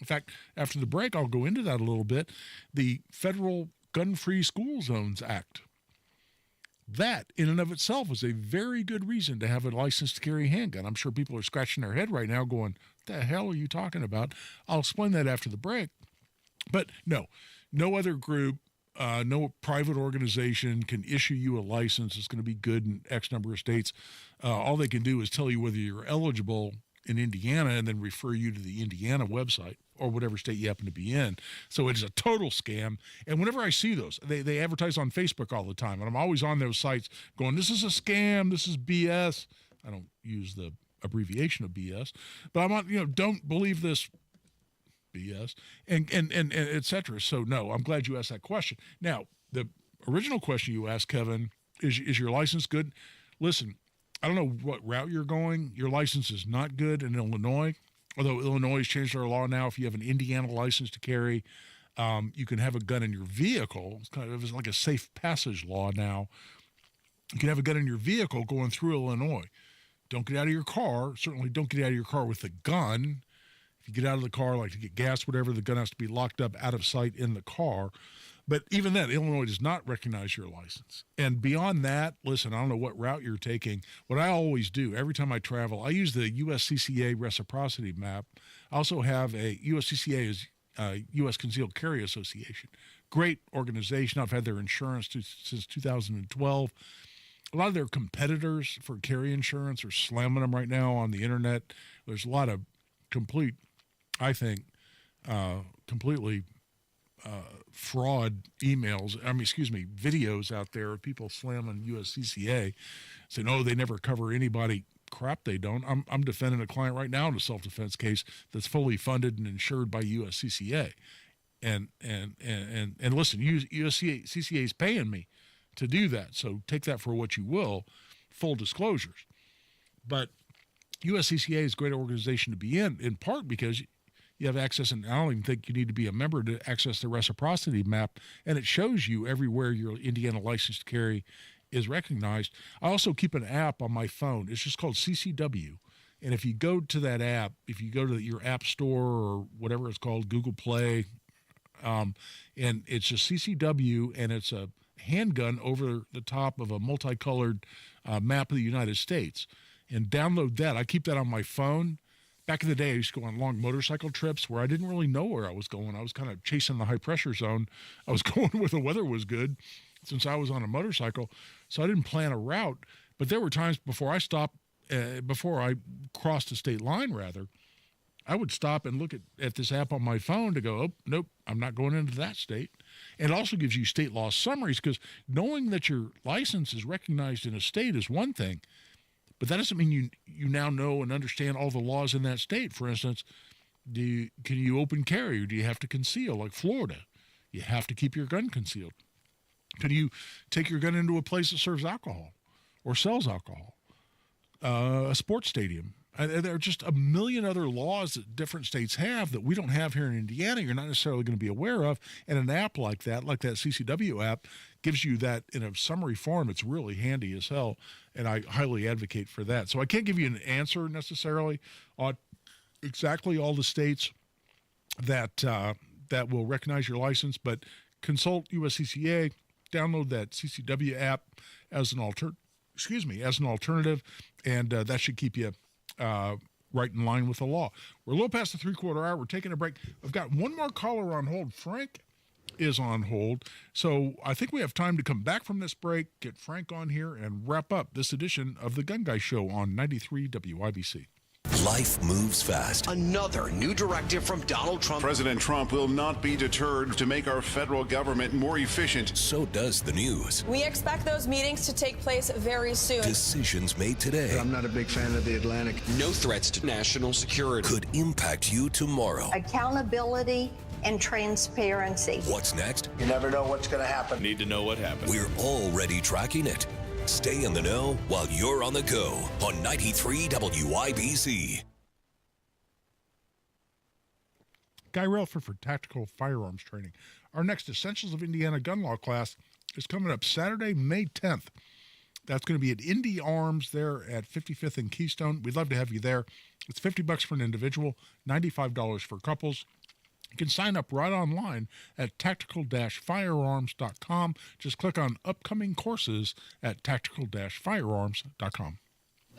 In fact, after the break, I'll go into that a little bit. The Federal Gun-Free School Zones Act. That, in and of itself, is a very good reason to have a license to carry a handgun. I'm sure people are scratching their head right now going, what the hell are you talking about? I'll explain that after the break. But no other group, no private organization can issue you a license. It's going to be good in X number of states. All they can do is tell you whether you're eligible in Indiana and then refer you to the Indiana website or whatever state you happen to be in. So it is a total scam. And whenever I see those, they advertise on Facebook all the time. And I'm always on those sites going, this is a scam, this is BS. I don't use the abbreviation of BS, but I'm on, don't believe this BS and et cetera. So no, I'm glad you asked that question. Now, the original question you asked, Kevin, is your license good? Listen, I don't know what route you're going. Your license is not good in Illinois. Although Illinois has changed their law now, if you have an Indiana license to carry, you can have a gun in your vehicle. It's like a safe passage law now. You can have a gun in your vehicle going through Illinois. Don't get out of your car. Certainly don't get out of your car with a gun. If you get out of the car, like to get gas, whatever, the gun has to be locked up out of sight in the car. But even then, Illinois does not recognize your license. And beyond that, listen, I don't know what route you're taking. What I always do, every time I travel, I use the USCCA reciprocity map. I also have USCCA is U.S. Concealed Carry Association. Great organization. I've had their insurance since 2012. A lot of their competitors for carry insurance are slamming them right now on the internet. There's a lot of completely fraud emails, videos out there of people slamming USCCA, saying, oh, they never cover anybody. Crap, they don't. I'm defending a client right now in a self-defense case that's fully funded and insured by USCCA. And listen, USCCA is paying me to do that, so take that for what you will, full disclosures. But USCCA is a great organization to be in part because you have access, and I don't even think you need to be a member to access the reciprocity map, and it shows you everywhere your Indiana license to carry is recognized. I also keep an app on my phone. It's just called CCW, and if you go to that app, if you go to your app store or whatever it's called, Google Play, and it's a CCW, and it's a handgun over the top of a multicolored map of the United States, and download that. I keep that on my phone. Back in the day, I used to go on long motorcycle trips where I didn't really know where I was going. I was kind of chasing the high-pressure zone. I was going where the weather was good since I was on a motorcycle, so I didn't plan a route. But there were times before I stopped, before I crossed the state line, rather, I would stop and look at this app on my phone to go, oh, nope, I'm not going into that state. And it also gives you state law summaries, because knowing that your license is recognized in a state is one thing, but that doesn't mean you now know and understand all the laws in that state. For instance, can you open carry, or do you have to conceal, like Florida? You have to keep your gun concealed. Can you take your gun into a place that serves alcohol or sells alcohol? A sports stadium. There are just a million other laws that different states have that we don't have here in Indiana. You're not necessarily going to be aware of. And an app like that CCW app, gives you that in a summary form. It's really handy as hell, and I highly advocate for that. So I can't give you an answer necessarily on exactly all the states that will recognize your license, but consult USCCA, download that CCW app as an alternative, and that should keep you right in line with the law. We're a little past the 3/4 hour. We're taking a break. I've got one more caller on hold. Frank is on hold. So I think we have time to come back from this break, get Frank on here, and wrap up this edition of the Gun Guy Show on 93 WIBC. Life moves fast. Another new directive from Donald Trump. President Trump will not be deterred to make our federal government more efficient. So does the news. We expect those meetings to take place very soon. Decisions made today. I'm not a big fan of the Atlantic. No threats to national security. Could impact you tomorrow. Accountability and transparency. What's next? You never know what's going to happen. Need to know what happened. We're already tracking it. Stay in the know while you're on the go on 93 WIBC. Guy Relford for Tactical Firearms Training. Our next Essentials of Indiana Gun Law class is coming up Saturday, May 10th. That's going to be at Indy Arms there at 55th and Keystone. We'd love to have you there. It's $50 for an individual, $95 for couples. You can sign up right online at tactical-firearms.com. Just click on upcoming courses at tactical-firearms.com.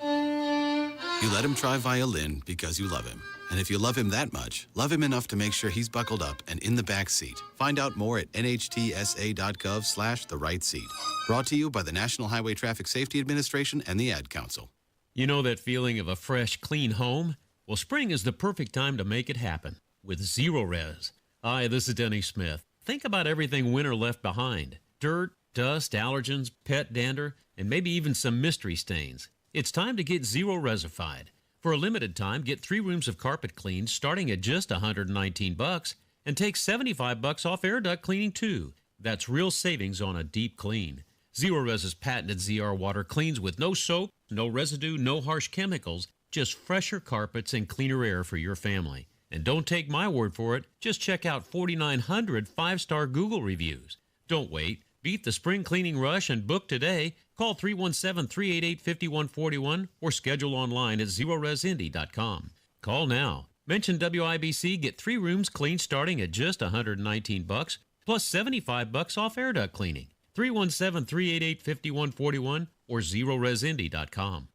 You let him try violin because you love him. And if you love him that much, love him enough to make sure he's buckled up and in the back seat. Find out more at nhtsa.gov/the-right seat. Brought to you by the National Highway Traffic Safety Administration and the Ad Council. You know that feeling of a fresh, clean home? Well, spring is the perfect time to make it happen with Zero Res. Hi, this is Denny Smith. Think about everything winter left behind. Dirt, dust, allergens, pet dander, and maybe even some mystery stains. It's time to get Zero Resified. For a limited time, get 3 rooms of carpet cleaned starting at just $119 and take $75 off air duct cleaning too. That's real savings on a deep clean. Zero Res's patented ZR water cleans with no soap, no residue, no harsh chemicals, just fresher carpets and cleaner air for your family. And don't take my word for it, just check out 4,900 5-star Google reviews. Don't wait. Beat the spring cleaning rush and book today. Call 317-388-5141 or schedule online at zeroresindy.com. Call now. Mention WIBC, get 3 rooms cleaned starting at just $119 plus $75 off air duct cleaning. 317-388-5141 or zeroresindy.com.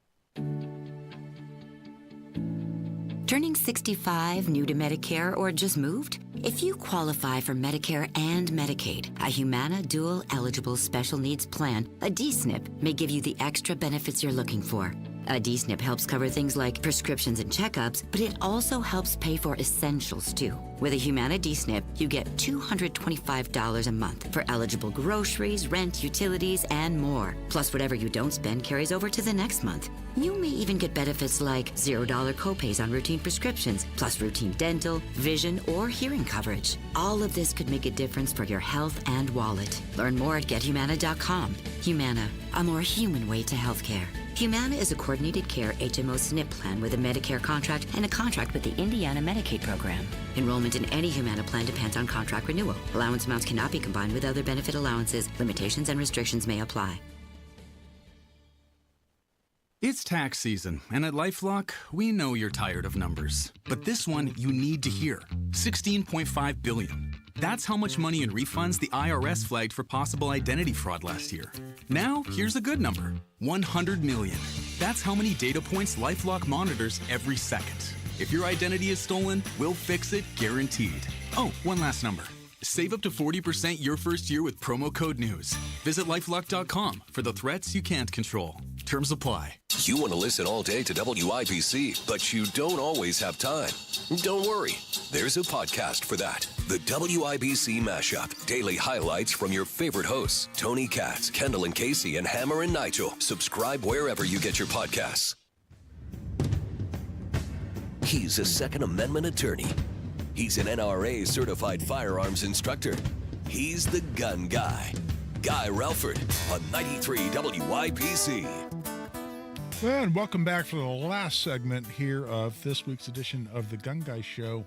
Turning 65, new to Medicare, or just moved? If you qualify for Medicare and Medicaid, a Humana Dual Eligible Special Needs Plan, a D-SNP, may give you the extra benefits you're looking for. A D-SNP helps cover things like prescriptions and checkups, but it also helps pay for essentials, too. With a Humana D-SNP, you get $225 a month for eligible groceries, rent, utilities, and more. Plus, whatever you don't spend carries over to the next month. You may even get benefits like $0 copays on routine prescriptions, plus routine dental, vision, or hearing coverage. All of this could make a difference for your health and wallet. Learn more at GetHumana.com. Humana, a more human way to healthcare. Humana is a coordinated care HMO SNP plan with a Medicare contract and a contract with the Indiana Medicaid program. Enrollment in any Humana plan depends on contract renewal. Allowance amounts cannot be combined with other benefit allowances. Limitations and restrictions may apply. It's tax season, and at LifeLock, we know you're tired of numbers. But this one you need to hear. $16.5 billion. That's how much money in refunds the IRS flagged for possible identity fraud last year. Now, here's a good number. $100 million. That's how many data points LifeLock monitors every second. If your identity is stolen, we'll fix it guaranteed. Oh, one last number. Save up to 40% your first year with promo code NEWS. Visit LifeLock.com for the threats you can't control. Terms apply. You want to listen all day to WIBC, but you don't always have time. Don't worry. There's a podcast for that. The WIBC Mashup. Daily highlights from your favorite hosts, Tony Katz, Kendall and Casey, and Hammer and Nigel. Subscribe wherever you get your podcasts. He's a Second Amendment attorney. He's an NRA certified firearms instructor. He's the gun guy. Guy Relford on 93 WIBC. And welcome back for the last segment here of this week's edition of the Gun Guy Show.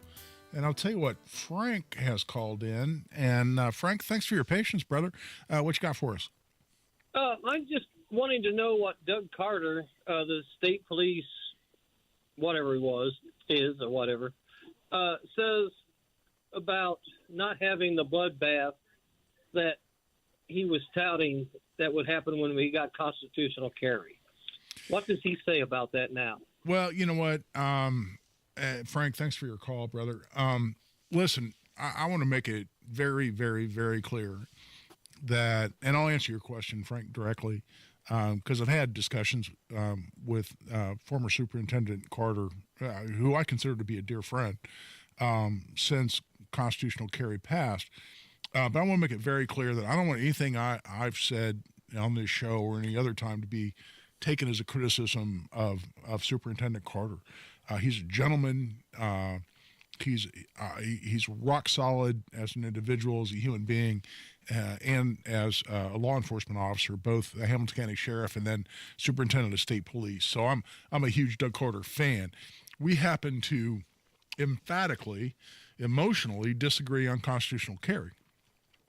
And I'll tell you what, Frank has called in. And Frank, thanks for your patience, brother. What you got for us? I'm just wanting to know what Doug Carter, the state police, whatever he was, is or whatever, says about not having the bloodbath that he was touting that would happen when we got constitutional carry. What does he say about that now? Well, you know what, Frank, thanks for your call, brother. Listen, I want to make it very, very, very clear that, and I'll answer your question, Frank, directly, because I've had discussions with former Superintendent Carter, who I consider to be a dear friend, since constitutional carry passed. But I want to make it very clear that I don't want anything I've said on this show or any other time to be taken as a criticism of Superintendent Carter. He's a gentleman. He's rock solid as an individual, as a human being, and as a law enforcement officer, both the Hamilton County Sheriff and then Superintendent of State Police. So I'm a huge Doug Carter fan. We happen to emphatically, emotionally disagree on constitutional carry.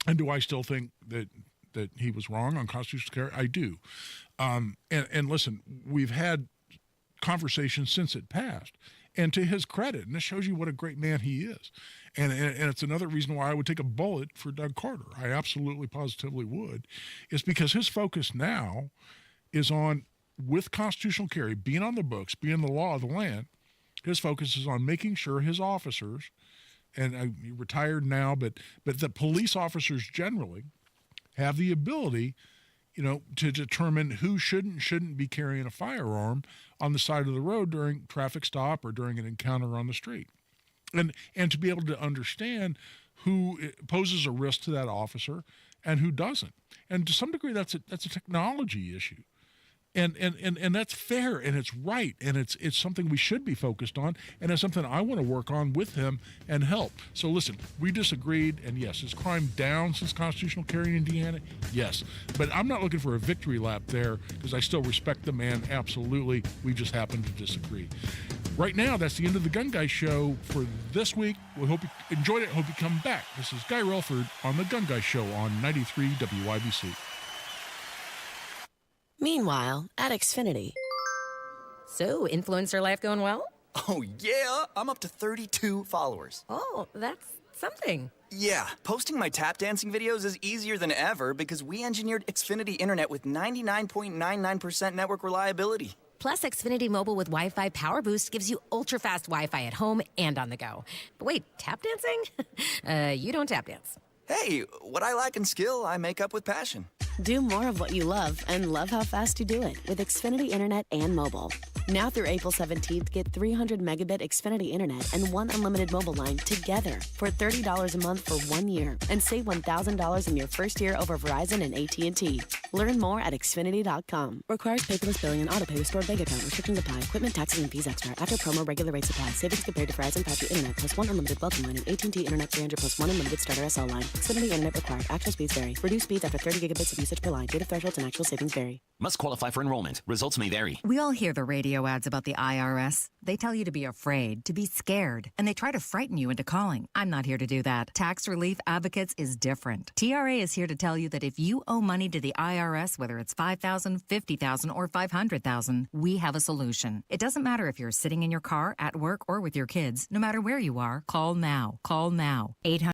And do I still think that he was wrong on constitutional carry? I do. And listen, we've had conversations since it passed. And to his credit, and this shows you what a great man he is. And it's another reason why I would take a bullet for Doug Carter. I absolutely, positively would. Is because his focus now is on, with constitutional carry, being on the books, being the law of the land, his focus is on making sure his officers, and he retired now, but the police officers generally have the ability, to determine who shouldn't be carrying a firearm on the side of the road during traffic stop or during an encounter on the street. And to be able to understand who poses a risk to that officer and who doesn't. And to some degree, that's a technology issue. And that's fair, and it's right, and it's something we should be focused on, and it's something I want to work on with him and help. So listen, we disagreed, and yes, is crime down since constitutional carry in Indiana? Yes. But I'm not looking for a victory lap there, because I still respect the man, absolutely. We just happen to disagree. Right now, that's the end of the Gun Guy Show for this week. We hope you enjoyed it. Hope you come back. This is Guy Relford on the Gun Guy Show on 93 WIBC. Meanwhile, at Xfinity. So, influencer life going well? Oh, yeah. I'm up to 32 followers. Oh, that's something. Yeah. Posting my tap dancing videos is easier than ever because we engineered Xfinity Internet with 99.99% network reliability. Plus, Xfinity Mobile with Wi-Fi Power Boost gives you ultra-fast Wi-Fi at home and on the go. But wait, tap dancing? You don't tap dance. Hey, what I lack in skill, I make up with passion. Do more of what you love and love how fast you do it with Xfinity Internet and mobile. Now through April 17th, get 300 megabit Xfinity Internet and one unlimited mobile line together for $30 a month for 1 year and save $1,000 in your first year over Verizon and AT&T. Learn more at Xfinity.com. Requires paperless billing and autopay with stored bank account. Restrictions apply. Equipment, taxes, and fees extra. After promo, regular rates apply. Savings compared to Verizon 5G Internet plus one unlimited welcome line and AT&T Internet 300 plus one unlimited starter SL line. Xfinity Internet required. Actual speeds vary. Reduced speeds after 30 gigabits of usage per line. Data thresholds and actual savings vary. Must qualify for enrollment. Results may vary. We all hear the radio ads about the IRS. They tell you to be afraid, to be scared, and they try to frighten you into calling. I'm not here to do that. Tax Relief Advocates is different. TRA is here to tell you that if you owe money to the IRS, whether it's $5,000, $50,000, or $500,000, we have a solution. It doesn't matter if you're sitting in your car, at work, or with your kids. No matter where you are, call now. Call now. 800